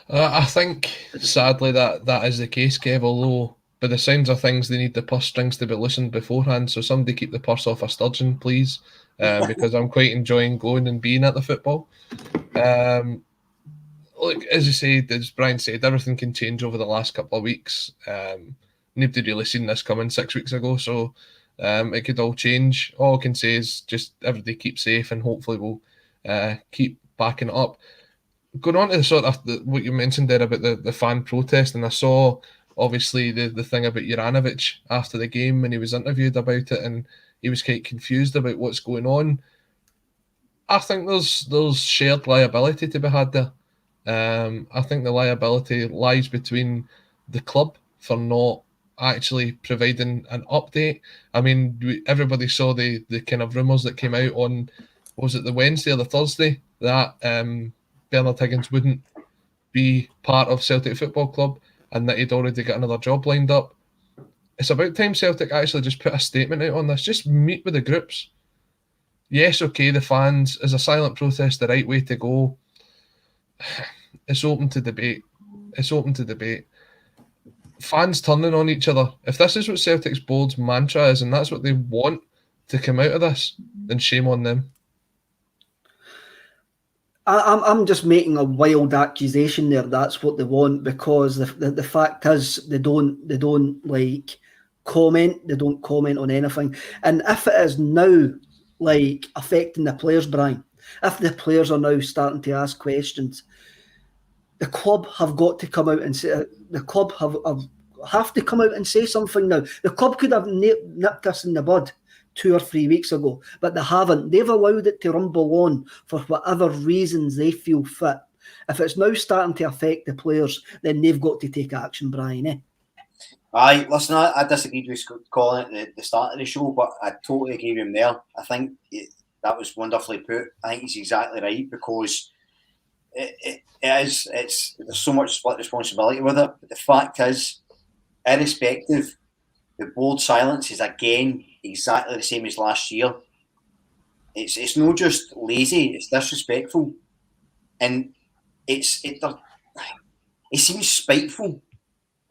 I think, sadly, that is the case, Kev, although by the sounds of things, they need the purse strings to be loosened beforehand, so somebody keep the purse off a Sturgeon, please, because I'm quite enjoying going and being at the football. Look, as you say, as Brian said, everything can change over the last couple of weeks. Nobody really seen this coming 6 weeks ago, so it could all change. All I can say is just everybody keep safe, and hopefully we'll keep backing it up. Going on to the sort of what you mentioned there about the fan protest, and I saw obviously the thing about Juranovic after the game when he was interviewed about it, and he was quite confused about what's going on. I think there's shared liability to be had there. I think the liability lies between the club for not actually providing an update. I mean, everybody saw the kind of rumours that came out on, was it the Wednesday or the Thursday, that Bernard Higgins wouldn't be part of Celtic Football Club and that he'd already got another job lined up. It's about time Celtic actually just put a statement out on this. Just meet with the groups. Yes, okay, the fans, is a silent protest the right way to go? It's open to debate. Fans turning on each other. If this is what Celtic's board's mantra is, and that's what they want to come out of this, then shame on them. I'm just making a wild accusation there. That's what they want, because the fact is they don't like comment. They don't comment on anything. And if it is now like affecting the players, Brian, if the players are now starting to ask questions, the club have got to come out and say, the club have to come out and say something now. The club could have nipped us in the bud 2 or 3 weeks ago, but they haven't. They've allowed it to rumble on for whatever reasons they feel fit. If it's now starting to affect the players, then they've got to take action, Brian. Aye, listen, I disagreed with Colin at the start of the show, but I totally agree with him there. I think that was wonderfully put. I think he's exactly right, because there's so much split responsibility with it. But the fact is, irrespective, the board silence is again exactly the same as last year. It's not just lazy, it's disrespectful, and it seems spiteful.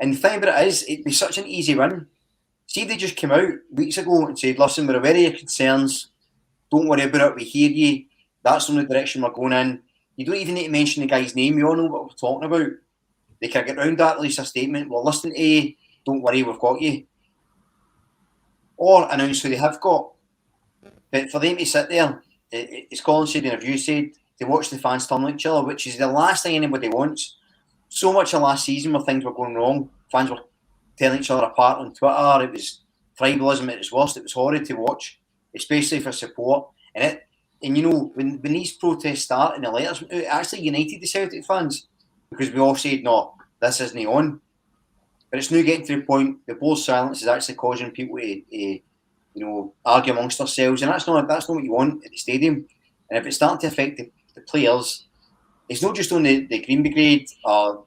And the thing about it is, it'd be such an easy win. See, if they just came out weeks ago and said, listen, we're aware of your concerns, don't worry about it, we hear you, that's the only direction we're going in. You don't even need to mention the guy's name, you all know what we're talking about. They can get round that, release a statement, we're listening to you, don't worry, we've got you. Or announce who they have got. But for them to sit there, as Colin said in a review said, to watch the fans turn on each other, which is the last thing anybody wants. So much of last season where things were going wrong, fans were tearing each other apart on Twitter, it was tribalism at its worst, it was horrid to watch, especially for support. And you know, when these protests start and the letters went out, it actually united the Celtic fans, because we all said, no, this isn't on. But it's now getting to the point, the board silence is actually causing people to argue amongst themselves, and that's not what you want at the stadium. And if it's starting to affect the players, it's not just on the Green Brigade or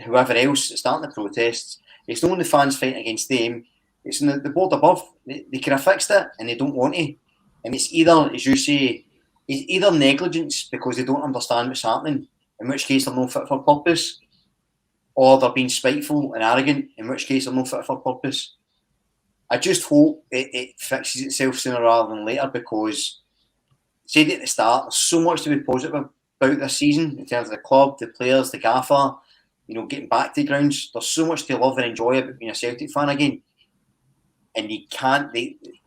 whoever else that's starting the protests. It's not on the fans fighting against them. It's on the board above. They could have fixed it, and they don't want to. And it's either, as you say, it's either negligence because they don't understand what's happening, in which case they're not fit for purpose, or they're being spiteful and arrogant, in which case they're not fit for purpose. I just hope it fixes itself sooner rather than later, because, said at the start, there's so much to be positive about this season in terms of the club, the players, the gaffer, getting back to the grounds. There's so much to love and enjoy about being a Celtic fan again. And you can't,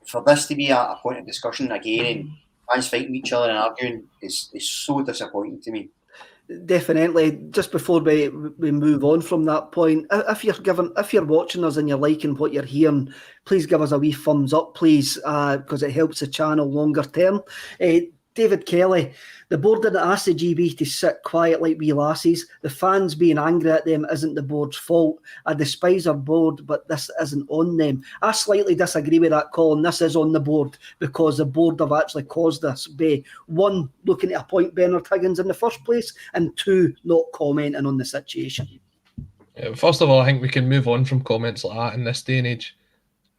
for this to be a point of discussion again and fans fighting each other and arguing is so disappointing to me. Definitely. Just before we move on from that point, if you're watching us and you're liking what you're hearing, please give us a wee thumbs up, please, because it helps the channel longer term. David Kelly, the board didn't ask the GB to sit quiet like wee lassies. The fans being angry at them isn't the board's fault. I despise our board, but this isn't on them. I slightly disagree with that, Colin. This is on the board, because the board have actually caused this by, one, looking to appoint Bernard Higgins in the first place, and two, not commenting on the situation. First of all, I think we can move on from comments like that in this day and age,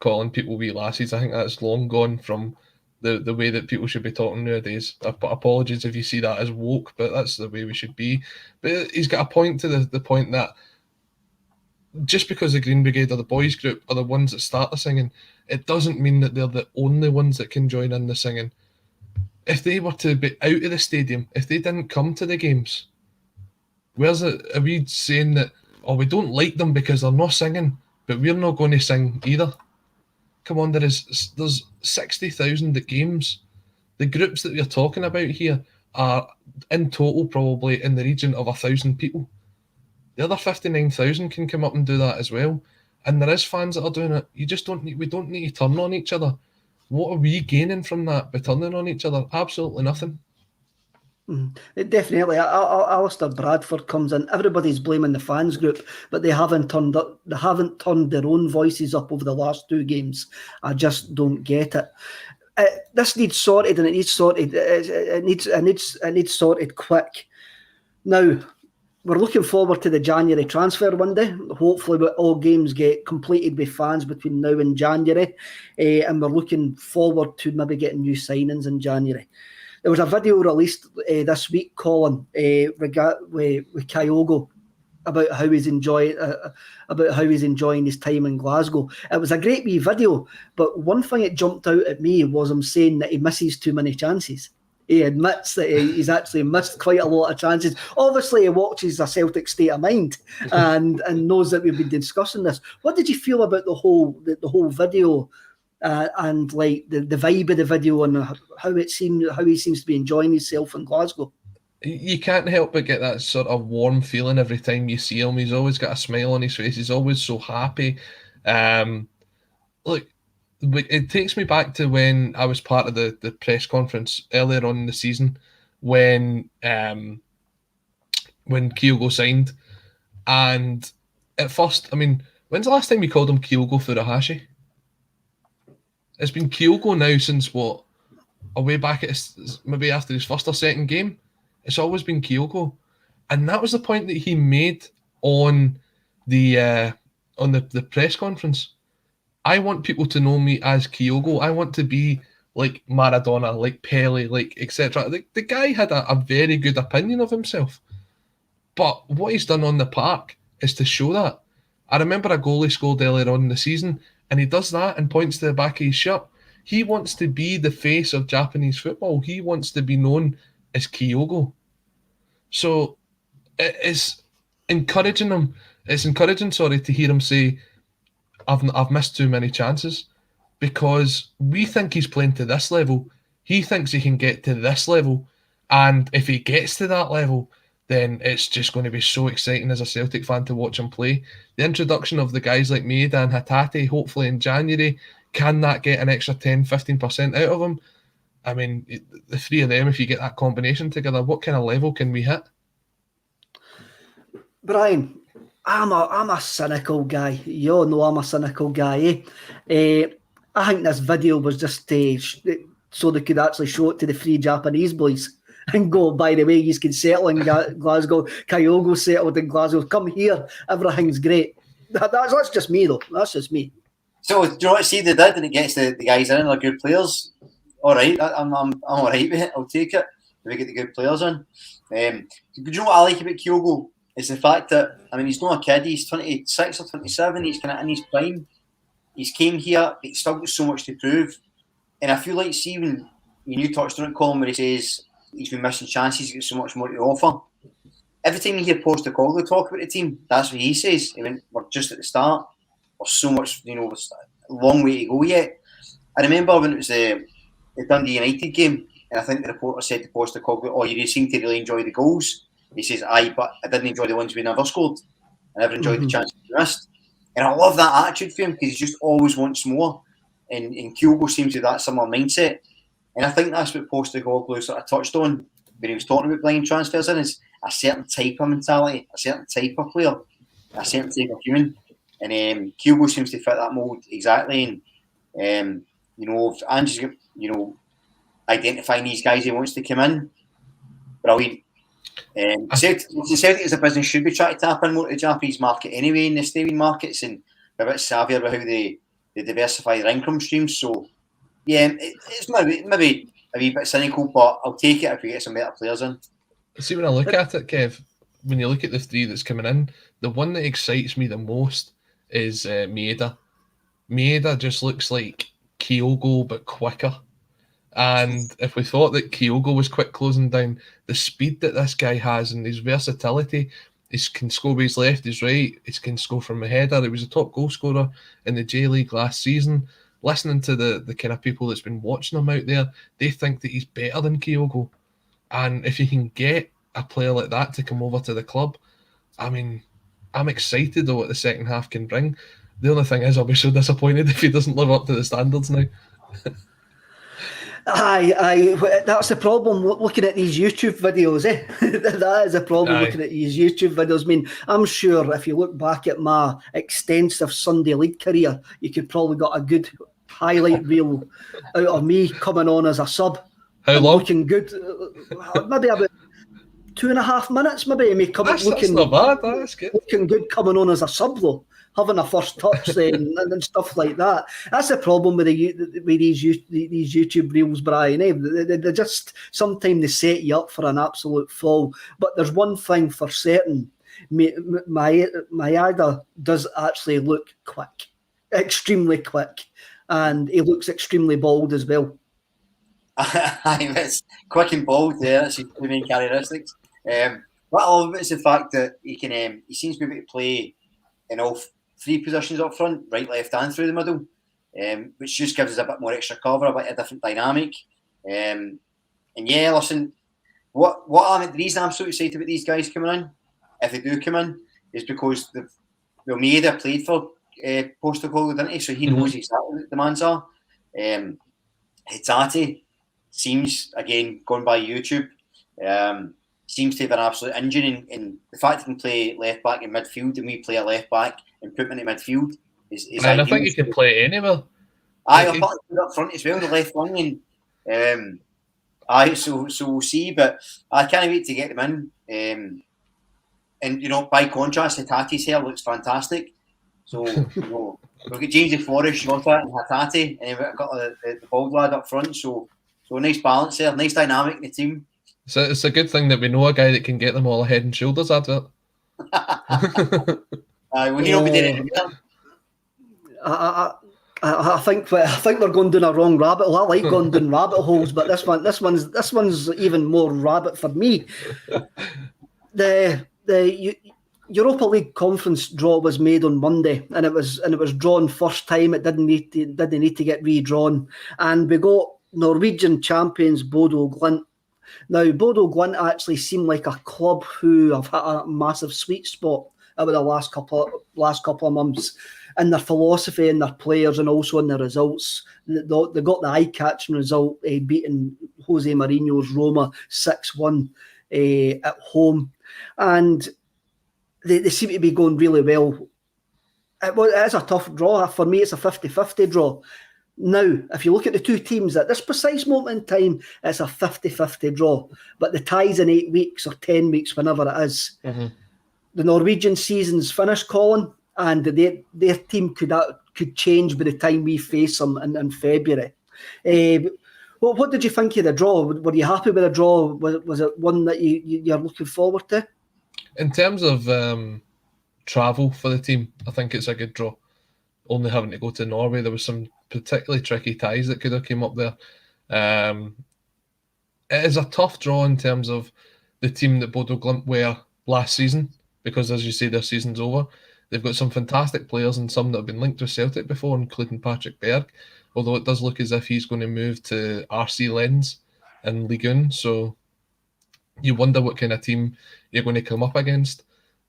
calling people wee lassies. I think that's long gone from the way that people should be talking nowadays. Apologies if you see that as woke, but that's the way we should be. But he's got a point to the point that just because the Green Brigade or the boys group are the ones that start the singing, it doesn't mean that they're the only ones that can join in the singing. If they were to be out of the stadium, if they didn't come to the games, where's it? Are we saying that, oh, we don't like them because they're not singing, but we're not going to sing either? Come on, there's 60,000 at games. The groups that we're talking about here are in total probably in the region of 1,000 people. The other 59,000 can come up and do that as well. And there is fans that are doing it. We don't need to turn on each other. What are we gaining from that by turning on each other? Absolutely nothing. Definitely. Alistair Bradford comes in. Everybody's blaming the fans group, but they haven't turned their own voices up over the last two games. I just don't get it. This needs sorted, and it needs sorted. It needs sorted quick. Now, we're looking forward to the January transfer window. Hopefully, all games get completed with fans between now and January, and we're looking forward to maybe getting new signings in January. There was a video released this week, Colin, with Kyogo about how he's enjoying his time in Glasgow. It was a great wee video, but one thing that jumped out at me was him saying that he misses too many chances. He admits that he's actually missed quite a lot of chances. Obviously, he watches a Celtic State of Mind and knows that we've been discussing this. What did you feel about the whole video? And like the vibe of the video and how he seems to be enjoying himself in Glasgow. You can't help but get that sort of warm feeling every time you see him. He's always got a smile on his face. He's always so happy. Look, it takes me back to when I was part of the press conference earlier on in the season when Kyogo signed. And at first, I mean, when's the last time we called him Kyogo Furuhashi? It's been Kyogo now since what? Away back at maybe after his first or second game. It's always been Kyogo. And that was the point that he made on the press conference. I want people to know me as Kyogo. I want to be like Maradona, like Pele, like etc. The guy had a very good opinion of himself. But what he's done on the park is to show that. I remember a goal he scored earlier on in the season, and he does that and points to the back of his shirt. He wants to be the face of Japanese football. He wants to be known as Kyogo. So it is encouraging him. It's encouraging, to hear him say, I've missed too many chances, because we think he's playing to this level. He thinks he can get to this level, and if he gets to that level, then it's just going to be so exciting as a Celtic fan to watch him play. The introduction of the guys like Maeda and Hatate, hopefully in January, can that get an extra 10-15% out of him? I mean, the three of them, if you get that combination together, what kind of level can we hit? Brian, I'm a cynical guy. You all know I'm a cynical guy. I think this video was just so they could actually show it to the three Japanese boys and go, by the way, you can settle in Glasgow. Kyogo settled in Glasgow. Come here. Everything's great. That's just me, though. That's just me. So, do you know what? See, they did, and it gets the guys in, they're good players. All right, I'm all right with it. I'll take it. We get the good players in. Do you know what I like about Kyogo? Is the fact that, I mean, he's not a kid. He's 26 or 27. He's kind of in his prime. He's came here. He's still got so much to prove. And I feel like, see, when you touched on it, Colin, where he says he's been missing chances, he's got so much more to offer. Every time you hear Postecoglou talk about the team, that's what he says. He went, we're just at the start. There's so much, a long way to go yet. I remember when it was the Dundee United game, and I think the reporter said to Postecoglou, "Oh, you seem to really enjoy the goals." He says, "Aye, but I didn't enjoy the ones we never scored. I never enjoyed the chances we missed." And I love that attitude for him, because he just always wants more. And Kyogo seems to have that similar mindset. And I think that's what Postecoglou sort of touched on when he was talking about blind transfers in, is a certain type of mentality, a certain type of player, a certain type of human. And Kyogo seems to fit that mould exactly. And, Ange's, identifying these guys he wants to come in, brilliant. Celtic as a business should be trying to tap in more to the Japanese market anyway, in the stadium markets, and be a bit savvier about how they diversify their income streams. So, yeah, it's maybe a wee bit cynical, but I'll take it if we get some better players in. See, when I look at it, Kev, when you look at the three that's coming in, the one that excites me the most is Maeda. Maeda just looks like Kyogo, but quicker. And if we thought that Kyogo was quick closing down, the speed that this guy has and his versatility, he can score with his left, his right, he can score from a header. He was a top goal scorer in the J-League last season. Listening to the kind of people that's been watching him out there, they think that he's better than Kyogo. And if you can get a player like that to come over to the club, I mean, I'm excited though what the second half can bring. The only thing is, I'll be so disappointed if he doesn't live up to the standards now. Aye, that's the problem looking at these YouTube videos, eh? That is a problem looking at these YouTube videos. I mean, I'm sure if you look back at my extensive Sunday League career, you could probably got a good highlight reel out of me coming on as a sub. How long? Looking good. Maybe about 2.5 minutes, maybe. Me coming that's not bad. That's good. Looking good coming on as a sub, though. Having a first touch then and stuff like that. That's the problem with these YouTube reels, Brian. They just sometimes they set you up for an absolute fall. But there's one thing for certain: Maeda does actually look quick, extremely quick, and he looks extremely bold as well. It's quick and bold. Yeah, that's his two main characteristics. What I love is the fact that he seems to be able to play in all three positions up front, right, left, and through the middle, which just gives us a bit more extra cover, a bit of different dynamic. And yeah, listen, the reason I'm so excited about these guys coming in, if they do come in, is because Maeda played for Postecoglou, didn't he? So he knows exactly what the demands are. Hatate seems, again, going by YouTube, seems to have an absolute engine in the fact he can play left back in midfield and we play a left back and put him in midfield is And ideal. I think you can play anywhere. I'll put it up front as well, the left wing. So we'll see, but I can't wait to get them in. And by contrast, Hatate's hair looks fantastic. So we've got Jamesy Forrest, Shota, and Hatate, and we've got the bald lad up front. So a nice balance there, nice dynamic in the team. So it's a good thing that we know a guy that can get them all a head and shoulders advert. We need to be doing it. I think we're going down a wrong rabbit hole. I like going down rabbit holes, but this one's even more rabbit for me. The Europa League conference draw was made on Monday, and it was drawn first time. It didn't need to get redrawn, and we got Norwegian champions Bodo Glimt. Now, Bodo Glimt actually seem like a club who have had a massive sweet spot over the last couple of months in their philosophy and their players, and also in their results. They got the eye-catching result, beating Jose Mourinho's Roma 6-1 at home, and they seem to be going really well. It is a tough draw. For me, it's a 50-50 draw. Now, if you look at the two teams at this precise moment in time, it's a 50-50 draw. But the tie's in 8 weeks or 10 weeks, whenever it is. Mm-hmm. The Norwegian season's finished, Colin, and their team could change by the time we face them in February. What did you think of the draw? Were you happy with the draw? Was it one that you're looking forward to? In terms of travel for the team, I think it's a good draw. Only having to go to Norway, there was some particularly tricky ties that could have came up there. It is a tough draw in terms of the team that Bodo Glimt were last season, because as you say, their season's over. They've got some fantastic players and some that have been linked with Celtic before, including Patrick Berg, although it does look as if he's going to move to RC Lens in Ligue 1, so you wonder what kind of team you're going to come up against.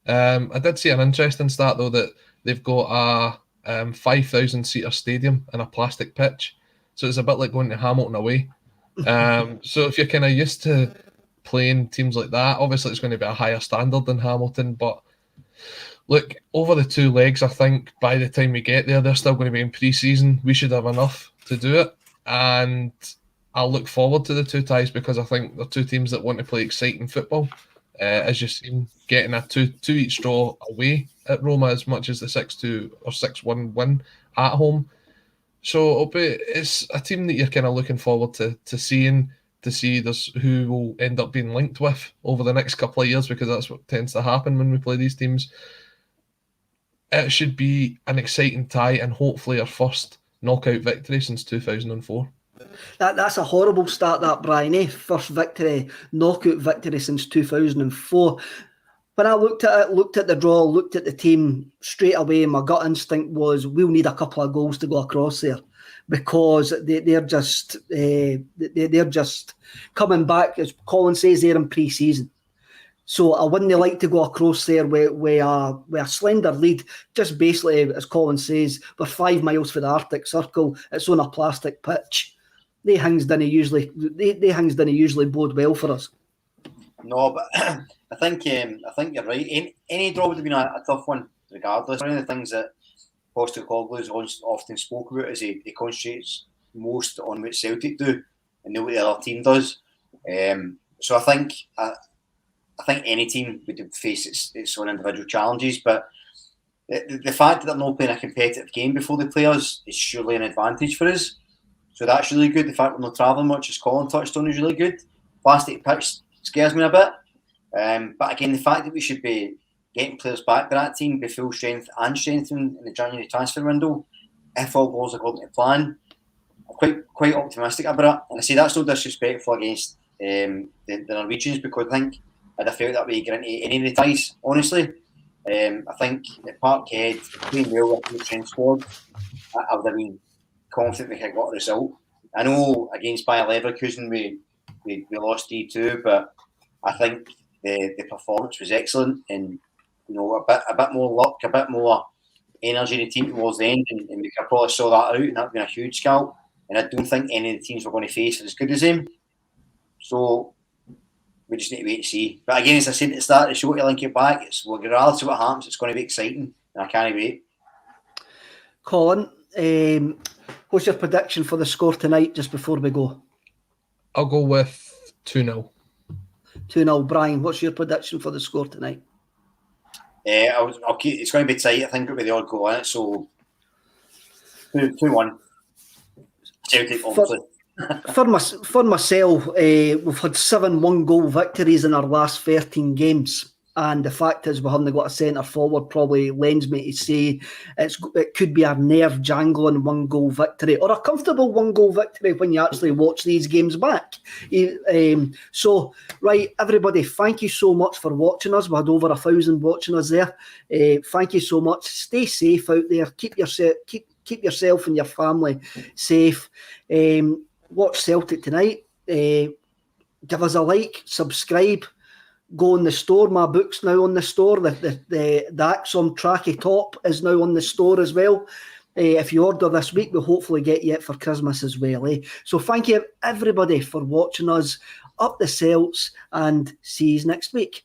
I did see an interesting stat, though, that they've got a 5,000-seater stadium and a plastic pitch, so it's a bit like going to Hamilton away. So if you're kind of used to playing teams like that, obviously it's going to be a higher standard than Hamilton, but look, over the 2 legs, I think by the time we get there, they're still going to be in pre-season. We should have enough to do it, and I'll look forward to the 2 ties because I think they're 2 teams that want to play exciting football. As you've seen, getting a 2 each draw away at Roma as much as the 6-2 or 6-1 win at home. So it's a team that you're kind of looking forward to seeing, to see who will end up being linked with over the next couple of years, because that's what tends to happen when we play these teams. It should be an exciting tie and hopefully our first knockout victory since 2004. That's a horrible start, that, Brian. First knockout victory since 2004. When I looked at the draw, looked at the team straight away, my gut instinct was we'll need a couple of goals to go across there, because they're just coming back, as Colin says, they're in pre-season. So I wouldn't like to go across there with a slender lead. Just basically, as Colin says, we're 5 miles from the Arctic Circle. It's on a plastic pitch. They things didn't usually bode well for us. No, but I think you're right. Any draw would have been a tough one, regardless. One of the things that Postecoglou's often spoke about is he concentrates most on what Celtic do and not what the other team does. So I think any team would face its own individual challenges, but the fact that they're not playing a competitive game before they play us is surely an advantage for us. So that's really good. The fact we're not travelling much, as Colin touched on, is really good. Plastic pitch scares me a bit. But again, the fact that we should be getting players back by that team, be full strength and strengthened in the January transfer window, if all goes according to plan, I'm quite optimistic about it. And I say that's no disrespectful against the Norwegians, because I think I'd have felt that way going into any of the ties, honestly. I think at Parkhead, playing well with the training squad, I would have been confident we could have got a result. I know against Bayer Leverkusen we lost 3-2, but I think the performance was excellent, and a bit more luck, a bit more energy in the team towards the end, and we could probably saw that out, and that'd been a huge scalp. and I don't think any of the teams we're going to face are as good as him. So we just need to wait and see. But again, as I said at the start of the show, to link it back, regardless of what happens, it's going to be exciting, and I can't wait. Colin, what's your prediction for the score tonight, just before we go? I'll go with 2-0. 2-0. Brian, what's your prediction for the score tonight? I'll keep, it's going to be tight. I think it'll be the odd goal in it, so 2-1. Celtic, obviously. For myself, we've had 7 1-goal victories in our last 13 games. And the fact is, we haven't got a centre forward probably lends me to say it could be a nerve-jangling 1-goal victory, or a comfortable 1-goal victory when you actually watch these games back. So, right, everybody, thank you so much for watching us. We had over 1,000 watching us there. Thank you so much. Stay safe out there. Keep yourself and your family safe. Watch Celtic tonight. Give us a like, subscribe. Go in the store. My book's now on the store. The Acsom Tracky Top is now on the store as well. If you order this week, we'll hopefully get you it for Christmas as well. So thank you everybody for watching us. Up the Celts, and see you next week.